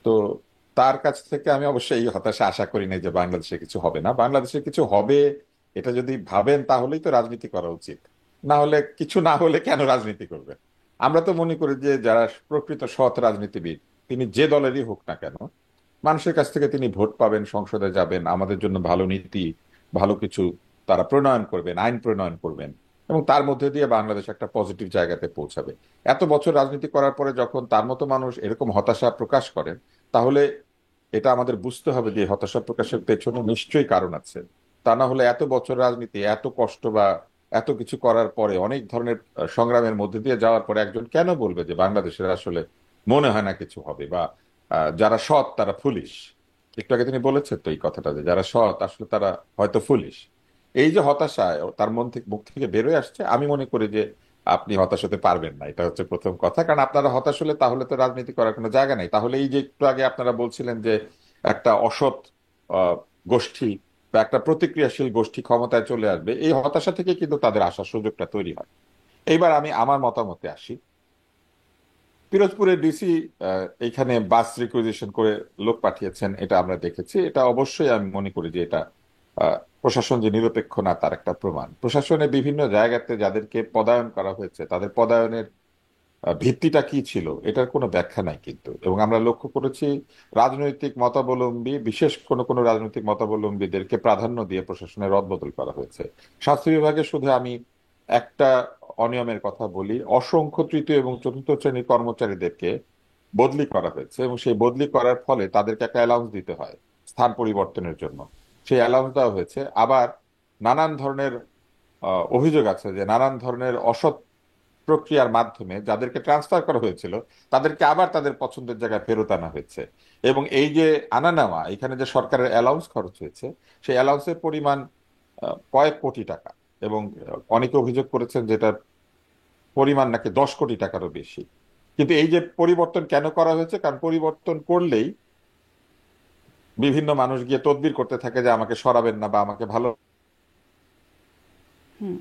তো তার কাছ থেকে আমি অবশ্যই এই হতাশা আশা করি নাই যে বাংলাদেশে কিছু হবে না। বাংলাদেশে কিছু হবে এটা যদি ভাবেন তাহলেই তো রাজনীতি করা উচিত, না হলে কিছু না হলে কেন রাজনীতি করবেন? আমরা তো মনে করি যে যারা প্রকৃত সৎ রাজনীতিবিদ, তিনি যে দলেরই হোক না কেন, মানুষের কাছ থেকে তিনি ভোট পাবেন, সংসদে যাবেন, আমাদের জন্য ভালো নীতি, ভালো কিছু তারা প্রণয়ন করবেন, আইন প্রণয়ন করবেন, এবং তার মধ্যে দিয়ে বাংলাদেশ একটা পজিটিভ জায়গাতে পৌঁছাবে। এত বছর রাজনীতি করার পরে যখন তার মতো মানুষ এরকম হতাশা প্রকাশ করেন, তাহলে এটা আমাদের বুঝতে হবে যে হতাশা প্রকাশের পেছনে নিশ্চয়ই কারণ আছে। তা না হলে এত বছর রাজনীতি, এত কষ্ট বা এত কিছু করার পরে, অনেক ধরনের সংগ্রামের মধ্যে দিয়ে যাওয়ার পরে একজন কেন বলবে যে বাংলাদেশের আসলে মনে হয় না কিছু হবে, বা যারা সৎ তারা ফুলিশ? একটু আগে তিনি বলেছেন তো এই কথাটা, যে যারা সৎ আসলে তারা হয়তো ফুলিশ। এই যে হতাশা তার মুখ থেকে বেরোয় আসছে, আমি মনে করি যে আপনি হতাশ হতে পারবেন না, এটা হচ্ছে প্রথম কথা। কারণ আপনারা হতাশ হলে তাহলে তো রাজনীতি করার কোনো জায়গা নেই। তাহলে এই যে একটু আগে আপনারা বলছিলেন যে একটা অসৎ আহ, গোষ্ঠী বা একটা প্রতিক্রিয়াশীল গোষ্ঠী ক্ষমতায় চলে আসবে, এই হতাশা থেকে কিন্তু তাদের আসার সুযোগটা তৈরি হয়। এইবার আমি আমার মতামতে আসি। পিরোজপুরের ডিসি এইখানে বাস রিকুইজিশন করে লোক পাঠিয়েছেন, এটা আমরা দেখেছি। এটা অবশ্যই আমি মনে করি যে এটা প্রশাসন যে নিরপেক্ষ না তার একটা প্রমাণ। প্রশাসনের বিভিন্ন জায়গাতে যাদেরকে পদায়ন করা হয়েছে তাদের পদায়নের ভিত্তিটা কি ছিল এটার কোনো ব্যাখ্যা নাই কিন্তু। এবং আমরা লক্ষ্য করেছি রাজনৈতিক মতাবলম্বী, বিশেষ কোনো কোনো রাজনৈতিক মতাবলম্বীদেরকে প্রাধান্য দিয়ে প্রশাসনের রদবদল করা হয়েছে। স্বাস্থ্য বিভাগে শুধু আমি একটা অনিয়মের কথা বলি, অসংখ্য তৃতীয় এবং চতুর্থ শ্রেণীর কর্মচারীদেরকে বদলি করা হয়েছে এবং সেই বদলি করার ফলে তাদেরকে একটা অ্যালাউন্স দিতে হয় স্থান পরিবর্তনের জন্য। সেই অ্যালাউন্স দেওয়া হয়েছে। আবার নানান ধরনের অভিযোগ আছে যে নানান ধরনের অসৎ প্রক্রিয়ার মাধ্যমে যাদেরকে ট্রান্সফার করা হয়েছিল তাদেরকে আবার তাদের পছন্দের জায়গায় ফেরত আনা হয়েছে। এবং এই যে আনা নেওয়া, এখানে যে সরকারের অ্যালাউন্স খরচ হয়েছে সেই অ্যালাউন্সের পরিমাণ কয়েক কোটি টাকা। এবং অনেকে অভিযোগ করেছেন যেটার পরিমাণ নাকি 10 কোটি টাকারও বেশি। কিন্তু এই যে পরিবর্তন কেন করা হয়েছে, কারণ পরিবর্তন করলেই বিভিন্ন মানুষ গিয়ে তদবির করতে থাকে যে আমাকে সরাবেন না বা আমাকে ভালো হুম।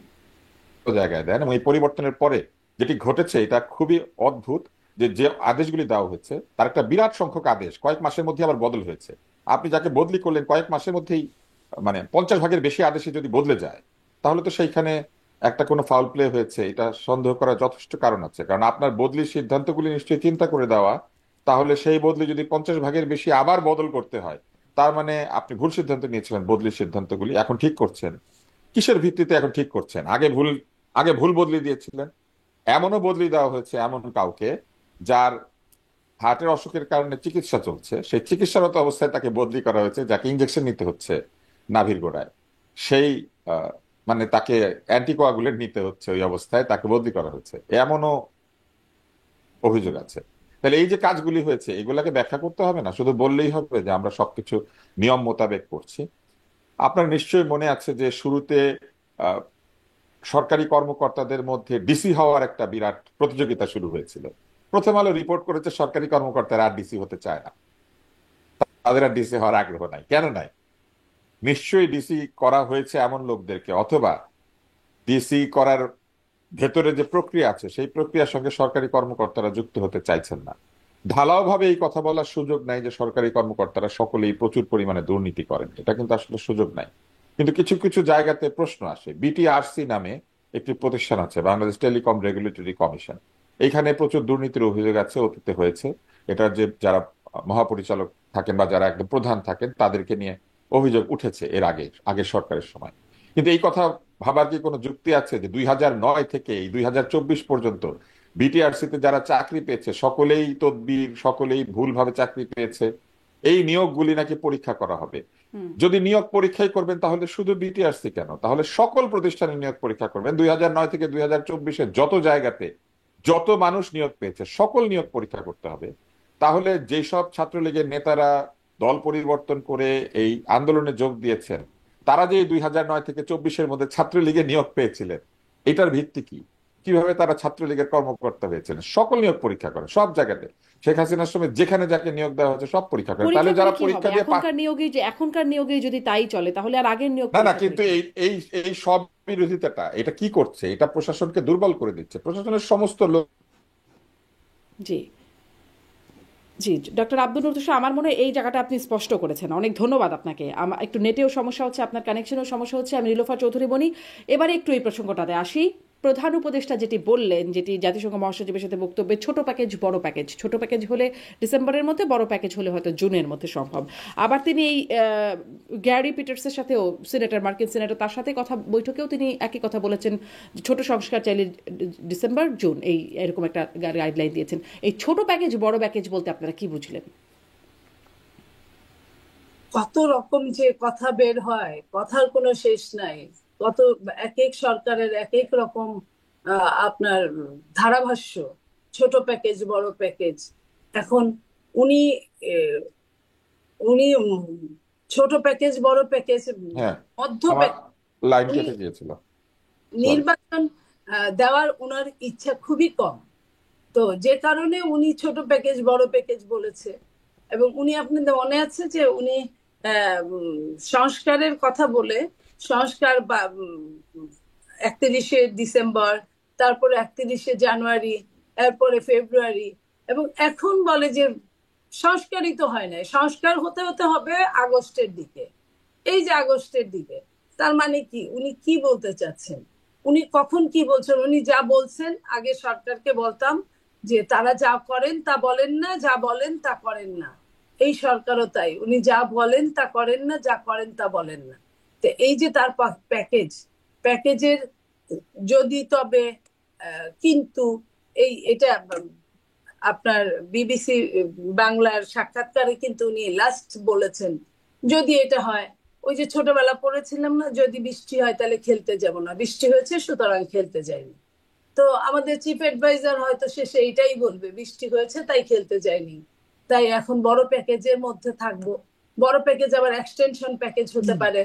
জায়গায় দেন। এবং এই পরিবর্তনের পরে যেটি ঘটেছে এটা খুবই অদ্ভুত, যে যে আদেশগুলি দেওয়া হয়েছে তার একটা বিরাট সংখ্যক আদেশ কয়েক মাসের মধ্যে আবার বদল হয়েছে। আপনি যাকে বদলি করলেন কয়েক মাসের মধ্যেই, মানে 50 ভাগের বেশি আদেশে যদি বদলে যায় তাহলে তো সেইখানে একটা কোনো ফাউল প্লে হয়েছে, এটা সন্দেহ করার যথেষ্ট কারণ আছে। কারণ আপনার বদলির সিদ্ধান্তগুলি নিশ্চয়ই চিন্তা করে দেওয়া, তাহলে সেই বদলি যদি 50 ভাগের বেশি আবার বদল করতে হয় তার মানে আপনি ভুল সিদ্ধান্ত নিয়েছিলেন। বদলির সিদ্ধান্তগুলি এখন ঠিক করছেন, কিসের ভিত্তিতে এখন ঠিক করছেন? আগে ভুল বদলি দিয়েছিলেন। এমনও বদলি দেওয়া হয়েছে এমন কাউকে যার হার্টের অসুখের কারণে চিকিৎসা চলছে, সেই চিকিৎসারত অবস্থায় তাকে বদলি করা হয়েছে, যাকে ইঞ্জেকশন নিতে হচ্ছে নাভির গোড়ায়। সেই আহ, মানে তাকে অ্যান্টিকোয়াগুলেন্ট নিতে হচ্ছে, ওই অবস্থায় তাকে বদলি করা হয়েছে, এমনও অভিযোগ আছে। তাহলে এই যে কাজগুলি হয়েছে এগুলাকে ব্যাখ্যা করতে হবে না, শুধু বললেই হবে যে আমরা সবকিছু নিয়ম মোতাবেক করছি। আপনার নিশ্চয়ই মনে আছে যে শুরুতে আহ, সরকারি কর্মকর্তাদের মধ্যে ডিসি হওয়ার একটা বিরাট প্রতিযোগিতা শুরু হয়েছিল। প্রথম আলো রিপোর্ট করেছে সরকারি কর্মকর্তারা আর ডিসি হতে চায় না, তাদের আর ডিসি হওয়ার আগ্রহ নাই। কেন নাই? নিশ্চয়ই ডিসি করা হয়েছে এমন লোকদেরকে, অথবা ডিসি করার ভেতরে যে প্রক্রিয়া আছে সেই প্রক্রিয়ার সঙ্গে সরকারি কর্মকর্তারা যুক্ত হতে চাইছেন না। ঢালাও ভাবে এই কথা বলার সুযোগ নাই যে সরকারি কর্মকর্তারা সকলেই প্রচুর পরিমাণে দুর্নীতি করেন, এটা কিন্তু আসলে সুযোগ নাই। কিন্তু কিছু কিছু জায়গাতে প্রশ্ন আসে। বিটিআরসি নামে একটি প্রতিষ্ঠান আছে, বাংলাদেশ টেলিকম রেগুলেটরি কমিশন। এইখানে প্রচুর দুর্নীতির অভিযোগ আছে, অতীতে হয়েছে। এটার যে যারা মহাপরিচালক থাকেন বা যারা একদম প্রধান থাকেন তাদেরকে নিয়ে অভিযোগ উঠেছে এর আগে, আগের সরকারের সময়। কিন্তু এই কথা ভাবার কি কোনো যুক্তি আছে যে 2009 থেকে এই 2024 পর্যন্ত বিটিআরসিতে যারা চাকরি পেয়েছে সকলেই তদবির, সকলেই ভুলভাবে চাকরি পেয়েছে? এই নিয়োগগুলি নাকি পরীক্ষা করা হবে। হুম। যদি নিয়োগ পরীক্ষাই করবেন তাহলে শুধু বিটিআরসি কেন, তাহলে সকল প্রতিষ্ঠানে নিয়োগ পরীক্ষা করবেন। 2009 থেকে 2024 যত জায়গাতে যত মানুষ নিয়োগ পেয়েছে সকল নিয়োগ পরীক্ষা করতে হবে। তাহলে যেসব ছাত্রলীগের নেতারা দল পরিবর্তন করে এই আন্দোলনে যোগ দিয়েছেন তারা যে 2009 থেকে 24 মধ্যে ছাত্রলীগে নিয়োগ পেয়েছিলেন, এটার ভিত্তি কি? কিভাবে তারা ছাত্রলীগের কর্মকর্তা হয়েছিলেন? সকল নিয়োগ পরীক্ষা করেন সব জায়গাতে। শেখ হাসিনার সময় যেখানে যাকে নিয়োগ দেওয়া হচ্ছে সব পরীক্ষা করেন। তাহলে পরীক্ষা করে যারা কি পরীক্ষা হবে? দিয়ে এখনকার নিয়োগে যদি তাই চলে তাহলে আর আগের নিয়োগ না না, পরীক্ষা করে কিন্তু কি? এই এই এই সব বিরোধিতাটা এটা কি করছে? এটা প্রশাসনকে দুর্বল করে দিচ্ছে। প্রশাসনের সমস্ত লোক জি, জি, ডক্টর আব্দুল নূর, আমার মনে হয় এই জায়গাটা আপনি স্পষ্ট করেছেন। অনেক ধন্যবাদ আপনাকে। আমার একটু নেটেও সমস্যা হচ্ছে, আপনার কানেকশনেও সমস্যা হচ্ছে। আমি নীলোফার চৌধুরী বনি। এবারে একটু এই প্রসঙ্গটাতে আসি। প্রধান উপদেষ্টা যেটি বললেন, যেটি জাতিসংঘ মহাসচিবের সাথে বক্তব্যে, ছোট প্যাকেজ বড় প্যাকেজ, ছোট প্যাকেজ হলে ডিসেম্বরের মধ্যে, বড় প্যাকেজ হলে হয়তো জুনের মধ্যে সম্ভব। আবার তিনি এই গ্যারি পিটার্সের সাথেও, সিনেটর, মার্কিন সিনেটর, তার সাথে বৈঠকেও তিনি একই কথা বলেছেন, ছোট সংস্কার চাইলে ডিসেম্বর জুন এই এরকম একটা গাইডলাইন দিয়েছেন। এই ছোট প্যাকেজ বড় প্যাকেজ বলতে আপনারা কি বুঝলেন? কত রকম যে কথা বের হয়, কথার কোনো শেষ নাই। কত এক এক সরকারের এক এক রকম আপনার ধারাভাষ্য। ছোট প্যাকেজ বড় প্যাকেজ। এখন উনি আহ, উনি ছোট প্যাকেজ বড় প্যাকেজ, হ্যাঁ, মধ্য আমার প্যাকেজ। লাইন উনি কেটে গিয়েছিল, সরি। নির্বাচন দেওয়ার উনার ইচ্ছা খুবই কম, তো যে কারণে উনি ছোট প্যাকেজ বড় প্যাকেজ বলেছে। এবং উনি, আপনাদের মনে আছে যে উনি সংস্কারের কথা বলে, সংস্কার বা 31শে ডিসেম্বর, তারপরে 31শে জানুয়ারি, এরপরে ফেব্রুয়ারি, এবং এখন বলে যে সংস্কারিত হয় নাই, সংস্কার হতে হতে হবে আগস্টের দিকে। এই যে আগস্টের দিকে, তার মানে কি উনি কি বলতে চাচ্ছেন? উনি কখন কি বলছেন? উনি যা বলছেন, আগে সরকারকে বলতাম যে তারা যা করেন তা বলেন না, যা বলেন তা করেন না। এই সরকারও তাই, উনি যা বলেন তা করেন না, যা করেন তা বলেন না। তো এই যে তার প্যাকেজের যদি তবে কিন্তু এটা আপনার বিবিসি বাংলার সাক্ষাৎকারে কিন্তু উনি লাস্ট বলেছেন, যদি এটা হয়, ওই যে ছোটবেলা পড়েছিলাম না, যদি বৃষ্টি হয় তাহলে খেলতে যাব না, বৃষ্টি হয়েছে সুতরাং খেলতে যাইনি। তো আমাদের চিফ অ্যাডভাইজার হয়তো শেষে এইটাই বলবে, বৃষ্টি হয়েছে তাই খেলতে যায়নি, তাই এখন বড় প্যাকেজের মধ্যে থাকবো। বড় প্যাকেজ আবার এক্সটেনশন প্যাকেজ হতে পারে।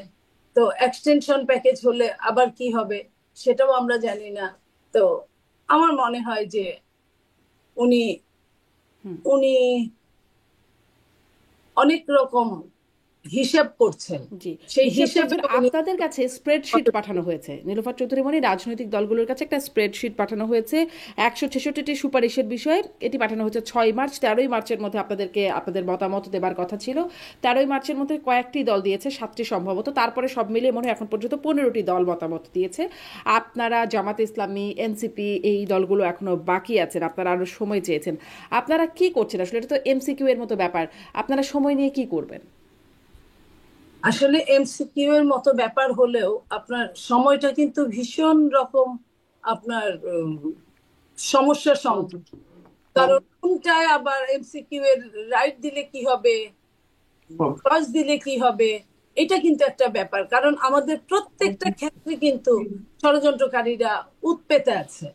তো এক্সটেনশন প্যাকেজ হলে আবার কি হবে সেটাও আমরা জানি না। তো আমার মনে হয় যে উনি উনি অনেক রকম হিসেব করছেন। জি, সেই হিসেব হিসেবে করছেন। আপনাদের কাছে স্প্রেডশিট পাঠানো হয়েছে, নীলোফার চৌধুরী মনি, রাজনৈতিক দলগুলোর কাছে একটা স্প্রেডশিট পাঠানো হয়েছে 166টি সুপারিশের বিষয়ে। এটি পাঠানো হয়েছে 6 মার্চ। 13ই মার্চের মধ্যে আপনাদেরকে আপনাদের মতামত দেবার কথা ছিল। 13ই মার্চের মধ্যে কয়েকটি দল দিয়েছে, 7টি সম্ভবত। তারপরে সব মিলিয়ে মনে হয় এখন পর্যন্ত 15টি দল মতামত দিয়েছে। আপনারা, জামাতে ইসলামী, এনসিপি, এই দলগুলো এখনো বাকি আছেন, আপনারা আরো সময় চেয়েছেন। আপনারা কি করছেন আসলে? এটা তো এমসিকিউ এর মতো ব্যাপার, আপনারা সময় নিয়ে কি করবেন? আসলে এমসিকিউ এর মতো ব্যাপার হলেও আপনার সময়টা কিন্তু ভীষণ রকম আপনার সমস্যার সম্মুখীন। কারণ কোনটায় আবার এমসিকিউ এর রাইট দিলে কি হবে, ক্রস দিলে কি হবে, এটা কিন্তু একটা ব্যাপার। কারণ আমাদের প্রত্যেকটা ক্ষেত্রে কিন্তু ষড়যন্ত্রকারীরা উৎপেতে আছে।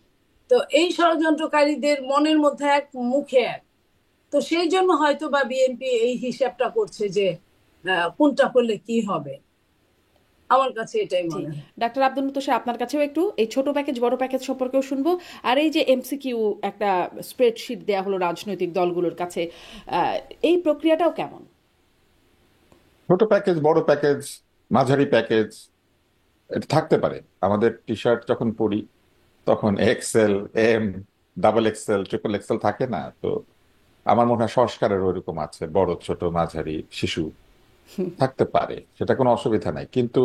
তো এই ষড়যন্ত্রকারীদের মনের মধ্যে এক, মুখে এক। তো সেই জন্য হয়তো বা বিএনপি এই হিসাবটা করছে যে কোনটা করলে কি হবে। আমার কাছে এটাই জি, মনে হয়। ডাক্তার আব্দুল মুত্তার সাহেব, আপনার কাছেও একটু এই ছোট প্যাকেজ বড় প্যাকেজ সম্পর্কেও শুনবো। আর এই যে এমসিকিউ একটা স্প্রেডশিট দেয়া হলো রাজনৈতিক দলগুলোর কাছে, এই প্রক্রিয়াটাও কেমন? ছোট প্যাকেজ, বড় প্যাকেজ, মাঝারি প্যাকেজ, এটা থাকতে পারে। আমাদের টি শার্ট যখন পরি তখন XL, M, double XL, triple XL থাকে না তো? আমার মনে হয় সংস্কারের ওইরকম আছে, বড়, ছোট, মাঝারি, শিশু থাকতে পারে, সেটা কোনো অসুবিধা নাই। কিন্তু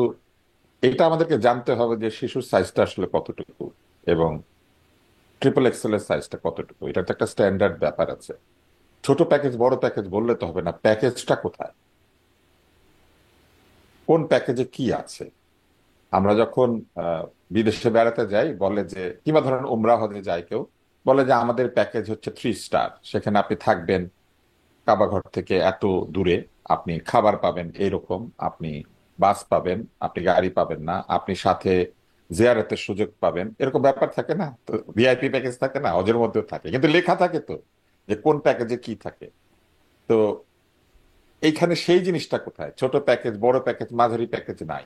এটা আমাদেরকে জানতে হবে যে শিশুর সাইজটা আসলে কতটুকু এবং ট্রিপল এক্সেল এর সাইজটা কতটুকু। এটা তো একটা স্ট্যান্ডার্ড ব্যাপার আছে। ছোট প্যাকেজ বড় প্যাকেজ বললে তো হবে না, প্যাকেজটা কোথায়, কোন প্যাকেজে কি আছে। আমরা যখন বিদেশে বেড়াতে যাই বলে যে, কিংবা ধরেন উমরা হজে যায় কেউ, বলে যে আমাদের প্যাকেজ হচ্ছে 3 স্টার, সেখানে আপনি থাকবেন কাবা ঘর থেকে এত দূরে, আপনি খাবার পাবেন এরকম, আপনি বাস পাবেন, আপনি গাড়ি পাবেন না, আপনি সাথে জিয়ারতের সুযোগ পাবেন, এরকম ব্যাপার থাকে না তো? ভিআইপি প্যাকেজ থাকে না, হজের মধ্যেও থাকে, কিন্তু লেখা থাকে তো যে কোন প্যাকেজে কি থাকে। তো এইখানে সেই জিনিসটা কোথায়? ছোট প্যাকেজ, বড় প্যাকেজ, মাঝারি প্যাকেজ নাই।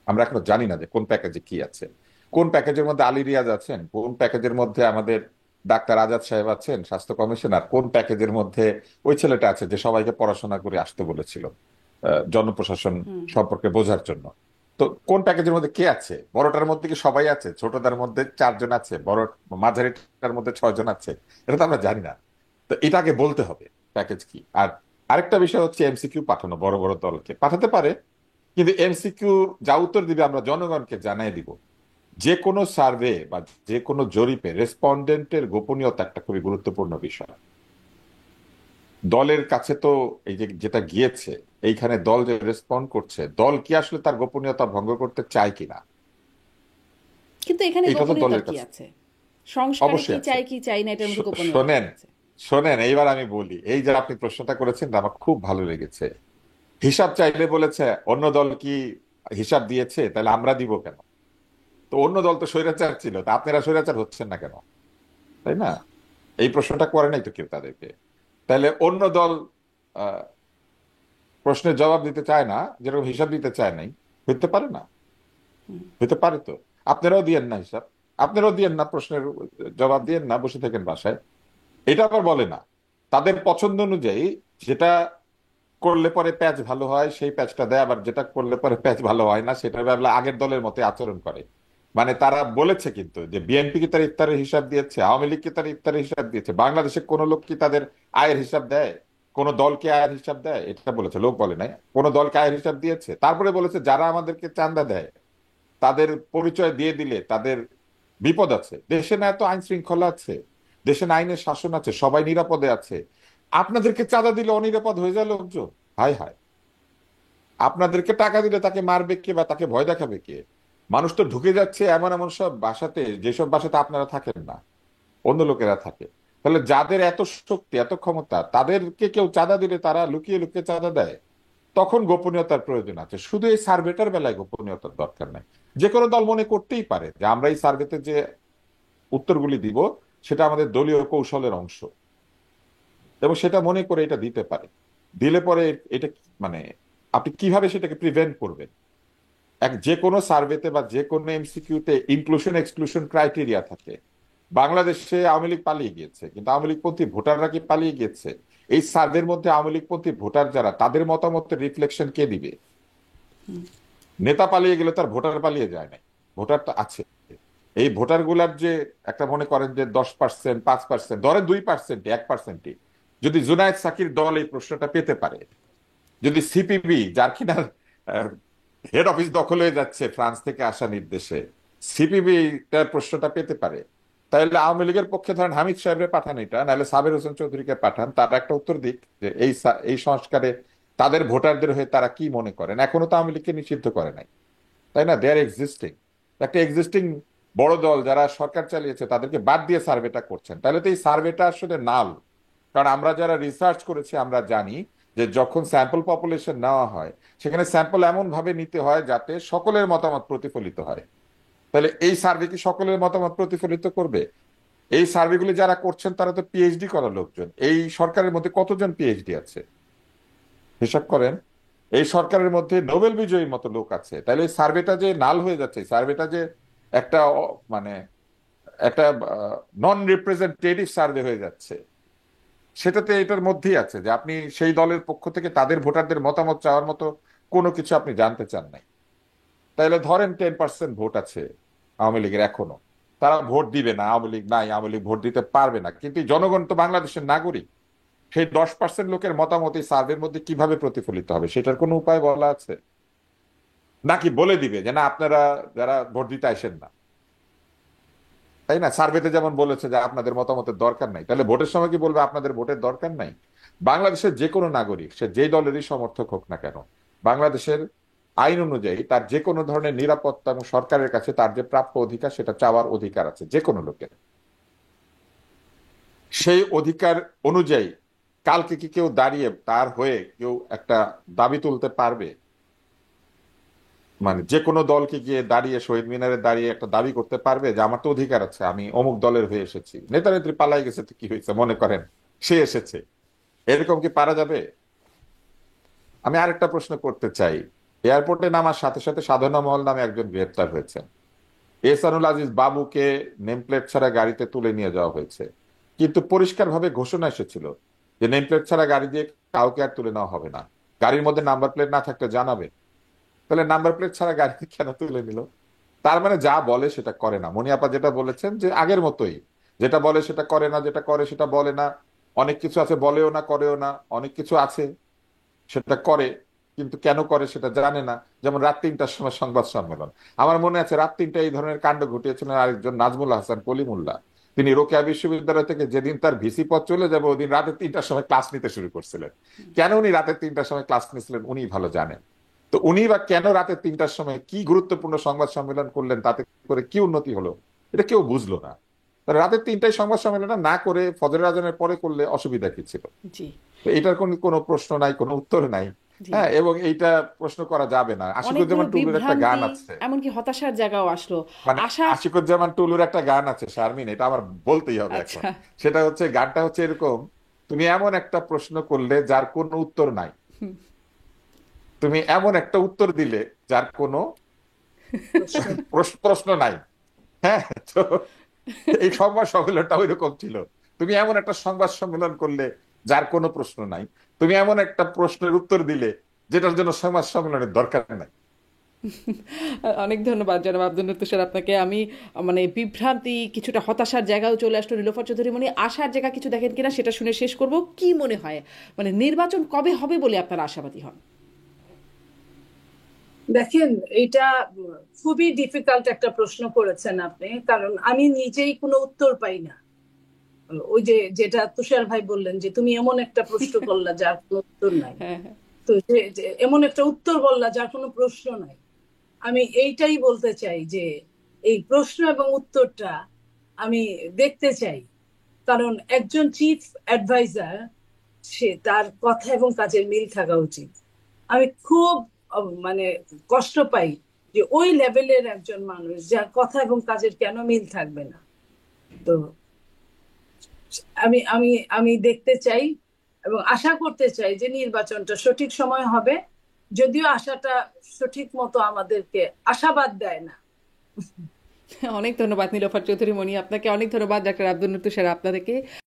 আমরা এখনো জানি না যে কোন প্যাকেজে কি আছে। কোন প্যাকেজের মধ্যে আলী রিয়াজ আছেন, কোন প্যাকেজের মধ্যে আমাদের ডাক্তার আজাদ সাহেব আছেন, স্বাস্থ্য কমিশনার, কোন প্যাকেজের মধ্যে ওই ছেলেটা আছে যে সবাইকে পড়াশোনা করে আসতে বলেছিল জনপ্রশাসন সম্পর্কে বোঝার জন্য। তো কোন প্যাকেজের মধ্যে কে আছে? বড়টার মধ্যে কি সবাই আছে? ছোটটার মধ্যে 4 জন আছে, বড় মাঝারিটার মধ্যে 6 জন আছে? এটা তো আমরা জানি না। তো এটা আগে বলতে হবে প্যাকেজ কি। আর আরেকটা বিষয় হচ্ছে এমসিকিউ পাঠানো, বড় বড় দলকে পাঠাতে পারে, কিন্তু এমসিকিউ যা উত্তর দিবে আমরা জনগণকে জানাই দিব। যে কোনো সার্ভে বা যে কোনো জরিপে রেসপন্ডেন্টের গোপনীয়তা একটা খুবই গুরুত্বপূর্ণ বিষয়। দলের কাছে তো এই যে যেটা গিয়েছে, এইখানে দল যে রেসপন্ড করছে, দল কি আসলে তার গোপনীয়তা ভঙ্গ করতে চায় কিনা, কিন্তু এখানে এইটা তো গোপনীয়তার দলের কি কাছে আছে? সংস্কারে কি অবশ্যই আছে। চাই কি চাই না এটার মধ্যে গোপনীয়তা কি শোনেন, আছে? শোনেন, এইবার আমি বলি, এই যে আপনি প্রশ্নটা করেছেন না, আমার খুব ভালো লেগেছে। হিসাব চাইলে বলেছে অন্য দল কি হিসাব দিয়েছে, তাহলে আমরা দিব কেন? তো অন্য দল তো স্বৈরাচার ছিল, তা আপনারা স্বৈরাচার হচ্ছেন না কেন? তাই না? এই প্রশ্নটা করে নাই তো কেউ তাদেরকে। তাহলে অন্য দল আহ, প্রশ্নের জবাব দিতে চায় না, যেরকম হিসাব দিতে চায় নাই, হইতে পারে না? হইতে পারে তো। আপনারাও দিয়েন না হিসাব, আপনারাও দিয়েন না, প্রশ্নের জবাব দিয়েন না, বসে থাকেন বাসায়। এটা আবার বলে না, তাদের পছন্দ অনুযায়ী যেটা করলে পরে প্যাচ ভালো হয় সেই প্যাচটা দেয়, আবার যেটা করলে পরে প্যাচ ভালো হয় না সেটা ব্যাপারে আগের দলের মতো আচরণ করে। মানে তারা বলেছে কিন্তু যে বিএনপি কি তার ইফতারের হিসাব দিয়েছে, আওয়ামী লীগ কি তার ইফতারের হিসাব দিয়েছে, বাংলাদেশে কোন লোক কি তাদের আয়ের হিসাব দেয়, কোন দলকে আয়ের হিসাব দেয়? এটা বলেছে, লোক বলে নাই। কোন দলকে আয়ের হিসাব দিয়েছে? তারপরে বলেছে যারা আমাদেরকে চাঁদা দেয় তাদের পরিচয় দিয়ে দিলে তাদের বিপদ আছে। দেশে না এত আইন শৃঙ্খলা আছে, দেশে না আইনের শাসন আছে, সবাই নিরাপদে আছে, আপনাদেরকে চাঁদা দিলে অনিরাপদ হয়ে যায় লোকজন। হায় হায়, আপনাদেরকে টাকা দিলে তাকে মারবে কে বা তাকে ভয় দেখাবে কে? মানুষ তো ঢুকে যাচ্ছে এমন এমন সব বাসাতে, যেসব বাসাতে আপনারা থাকেন না, অন্য লোকেরা থাকে। তাহলে যাদের এত শক্তি এত ক্ষমতা, তাদেরকে কেউ চাঁদা দিলে তারা লুকিয়ে লুকিয়ে চাঁদা দেয়। তখন গোপনীয়তার প্রয়োজন আছে, শুধু এই সার্ভেটার বেলায় গোপনীয়তার দরকার নাই। যে কোনো দল মনে করতেই পারে যে আমরা এই সার্ভেতে যে উত্তরগুলি দিব সেটা আমাদের দলীয় কৌশলের অংশ, এবং সেটা মনে করে এটা দিতে পারে। দিলে পরে এটা মানে আপনি কিভাবে সেটাকে প্রিভেন্ট করবেন? যে কোনো সার্ভেতে বা যে কোনো এমসিকিউতে ইনক্লুশন এক্সক্লুশন ক্রাইটেরিয়া থাকে। বাংলাদেশে আওয়ামী লীগ পালিয়ে গিয়েছে, কিন্তু আওয়ামী লীগপন্থী ভোটাররা কি পালিয়ে গিয়েছে? এই সার্ভের মধ্যে আওয়ামী লীগপন্থী ভোটার যারা, তাদের মতামতের রিফ্লেকশন কে দিবে? নেতা পালিয়ে গেলে তার ভোটার পালিয়ে যায় না, ভোটার তো আছে। এই ভোটার গুলার যে একটা, মনে করেন যে 10%, 5%, ধরেন 2%, 1%, যদি জুনায়েদ সাকির দল এই প্রশ্নটা পেতে পারে, যদি সিপিবি, যার কিনা হেড অফিস দখল হয়ে যাচ্ছে ফ্রান্স থেকে আসা নির্দেশে, সিপিবি তার প্রশ্নটা পেতে পারে, তাহলে আওয়ামী লীগের পক্ষে ধরেন হামিদ সাহেবের পাঠান, এটা নাহলে সাবের হোসেন চৌধুরীকে পাঠান, তারা একটা উত্তর দিক যে এই সংস্কারে তাদের ভোটারদের হয়ে তারা কি মনে করেন। এখনো তো আওয়ামী লীগকে নিষিদ্ধ করে নাই, তাই না? দে আর এক্সিস্টিং। একটা এক্সিস্টিং বড় দল যারা সরকার চালিয়েছে তাদেরকে বাদ দিয়ে সার্ভেটা করছেন, তাহলে তো এই সার্ভেটা আসলে নাল। কারণ আমরা যারা রিসার্চ করেছি আমরা জানি যে যখন স্যাম্পল পপুলেশন নেওয়া হয়, সেখানে স্যাম্পল এমন ভাবে নিতে হয় যাতে সকলের মতামত প্রতিফলিত হয়। তাহলে এই সার্ভে কি সকলের মতামত প্রতিফলিত করবে? এই সার্ভেগুলি যারা করছেন তারা তো পিএইচডি করা লোকজন। এই সরকারের মধ্যে কতজন পিএইচডি আছে হিসাব করেন। এই সরকারের মধ্যে নোবেল বিজয়ী মতো লোক আছে। তাহলে এই সার্ভেটা যে নাল হয়ে যাচ্ছে, সার্ভেটা যে একটা মানে একটা নন রিপ্রেজেন্টেটিভ সার্ভে হয়ে যাচ্ছে, সেটাতে এটার মধ্যেই আছে যে আপনি সেই দলের পক্ষ থেকে তাদের ভোটারদের মতামত চাওয়ার মতো কোনো কিছু আপনি জানতে চান নাই। তাহলে ধরেন 10% ভোট আছে আওয়ামী লীগের এখনো, তারা ভোট দিবে না, আওয়ামী লীগ নাই, আওয়ামী লীগ ভোট দিতে পারবে না, কিন্তু এই জনগণ তো বাংলাদেশের নাগরিক। সেই 10% লোকের মতামত এই সার্ভের মধ্যে কিভাবে প্রতিফলিত হবে সেটার কোনো উপায় বলা আছে? নাকি বলে দিবে যে না, আপনারা যারা ভোট দিতে আসেন না, তাই না? সার্ভেতে যেমন বলেছে যে আপনাদের মতামতের দরকার নাই, তাহলে ভোটের সময় কি বলবে আপনাদের ভোটের দরকার নাই? বাংলাদেশের যে কোনো নাগরিক, সে যে দলেরই সমর্থক হোক না কেন, বাংলাদেশের আইন অনুযায়ী তার যে কোনো ধরনের নিরাপত্তা এবং সরকারের কাছে তার যে প্রাপ্য অধিকার সেটা চাওয়ার অধিকার আছে যে কোনো লোকের। সেই অধিকার অনুযায়ী কালকে কি কেউ দাঁড়িয়ে তার হয়ে কেউ একটা দাবি তুলতে পারবে? মানে যে কোনো দলকে গিয়ে দাঁড়িয়ে শহীদ মিনারে দাঁড়িয়ে একটা দাবি করতে পারবে যে আমার তো অধিকার আছে, আমি অমুক দলের হয়ে এসেছি, নেতা নেত্রী পালাই গেছে তো কি হয়েছে, মনে করেন সে এসেছে, এরকম কি পারা যাবে? আমি আরেকটা প্রশ্ন করতে চাই। এয়ারপোর্টে নামার সাথে সাথে সাধনা মহল নামে একজন গ্রেপ্তার হয়েছেন। এহসানুল আজিজ বাবুকে নেম প্লেট ছাড়া গাড়িতে তুলে নিয়ে যাওয়া হয়েছে, কিন্তু পরিষ্কারভাবে ঘোষণা এসেছিল যে নেম প্লেট ছাড়া গাড়ি দিয়ে কাউকে আর তুলে নেওয়া হবে না, গাড়ির মধ্যে নাম্বার প্লেট না থাকলে জানাবে। তাহলে নাম্বার প্লেট ছাড়া গাড়ি কেন তুলে নিল? তার মানে যা বলে সেটা করে না। মনিয়াপা যেটা বলেছেন যে আগের মতোই, যেটা বলে সেটা করে না, যেটা করে সেটা বলে না। অনেক কিছু আছে বলেও না করেও না, অনেক কিছু আছে সেটা করে কিন্তু কেন করে সেটা জানে না। যেমন রাত 3টার সময় সংবাদ সম্মেলন, আমার মনে আছে রাত 3টায় এই ধরনের কাণ্ড ঘটিয়েছিলেন আরেকজন নাজমুল হাসান কলিমুল্লাহ। তিনি রোকেয়া বিশ্ববিদ্যালয় থেকে যেদিন তার ভিসি পদ চলে যাবে ওদিন রাতে 3টার সময় ক্লাস নিতে শুরু করছিলেন। কেন উনি রাতে 3টার সময় ক্লাস নিয়েছিলেন উনি ভালো জানেন। তো উনি বা কেন রাতে 3টার সময় কি গুরুত্বপূর্ণ সংবাদ সম্মেলন করলেন, তাতে করে কি উন্নতি হলো, এটা কেউ বুঝলো না। তাহলে রাতে 3টায় সংবাদ সম্মেলনটা না করে ফজরের আজানের পরে করলে অসুবিধা কি ছিল? জি। তো এটার কোনো প্রশ্ন নাই, কোনো উত্তর নাই। জি। হ্যাঁ, এবং এইটা প্রশ্ন করা যাবে না। অনেকগুলো আশিকুজ্জামান টুলুর একটা গান বিভ্রান্তি, আছে, এমনকি হতাশার জায়গাও আসলো। মানে আশা। আশিকুজ্জামান টুলুর একটা গান আছে শারমিন, এটা আমার বলতেই হবে এখন। আচ্ছা। সেটা হচ্ছে, গানটা হচ্ছে এরকম: তুমি এমন একটা প্রশ্ন করলে যার কোনো উত্তর নাই, তুমি এমন একটা উত্তর দিলে যার কোনো প্রশ্ন। প্রশ্ন নাই। হ্যাঁ, তো এই সংবাদ সম্মেলনটা ওই রকম ছিল। তুমি এমন একটা সংবাদ সম্মেলন করলে যার কোনো প্রশ্ন নাই, তুমি এমন একটা প্রশ্নের উত্তর দিলে যেটার জন্য সংবাদ সম্মেলনের দরকার নাই। অনেক ধন্যবাদ জনাব আব্দুল লতিফ স্যার আপনাকে। আমি মানে বিভ্রান্তি, কিছুটা হতাশার জায়গাও চলে আসলো নীলোফার চৌধুরী মনি। আশার জায়গা কিছু দেখেন কিনা সেটা শুনে শেষ করব। কি মনে হয় মানে নির্বাচন কবে হবে বলে আপনারা আশাবাদী হন? দেখেন, এটা খুবই ডিফিকাল্ট একটা প্রশ্ন করেছেন আপনি, কারণ আমি নিজেই কোনো উত্তর পাই না। ওই যে যেটা তুষার ভাই বললেন যে তুমি এমন একটা প্রশ্ন করলা যার কোনো উত্তর নাই, হ্যাঁ, হ্যাঁ। তো যে এমন একটা উত্তর বললা যার কোনো প্রশ্ন নাই। আমি এইটাই বলতে চাই যে এই প্রশ্ন এবং উত্তরটা আমি দেখতে চাই, কারণ একজন চিফ অ্যাডভাইজার, সে তার কথা এবং কাজের মিল থাকা উচিত। আমি খুব মানে কষ্ট পাই যে ওই লেভেলের একজন মানুষ যার কথা এবং কাজের কেন মিল থাকবে না। তো আমি আমি আমি দেখতে চাই এবং আশা করতে চাই যে নির্বাচনটা সঠিক সময় হবে, যদিও আশাটা সঠিক মতো আমাদেরকে আশাবাদ দেয় না। অনেক ধন্যবাদ নীলোফার চৌধুরী মনি আপনাকে, অনেক ধন্যবাদ ডাক্তার আব্দুল লতিফ স্যার আপনাদেরকে।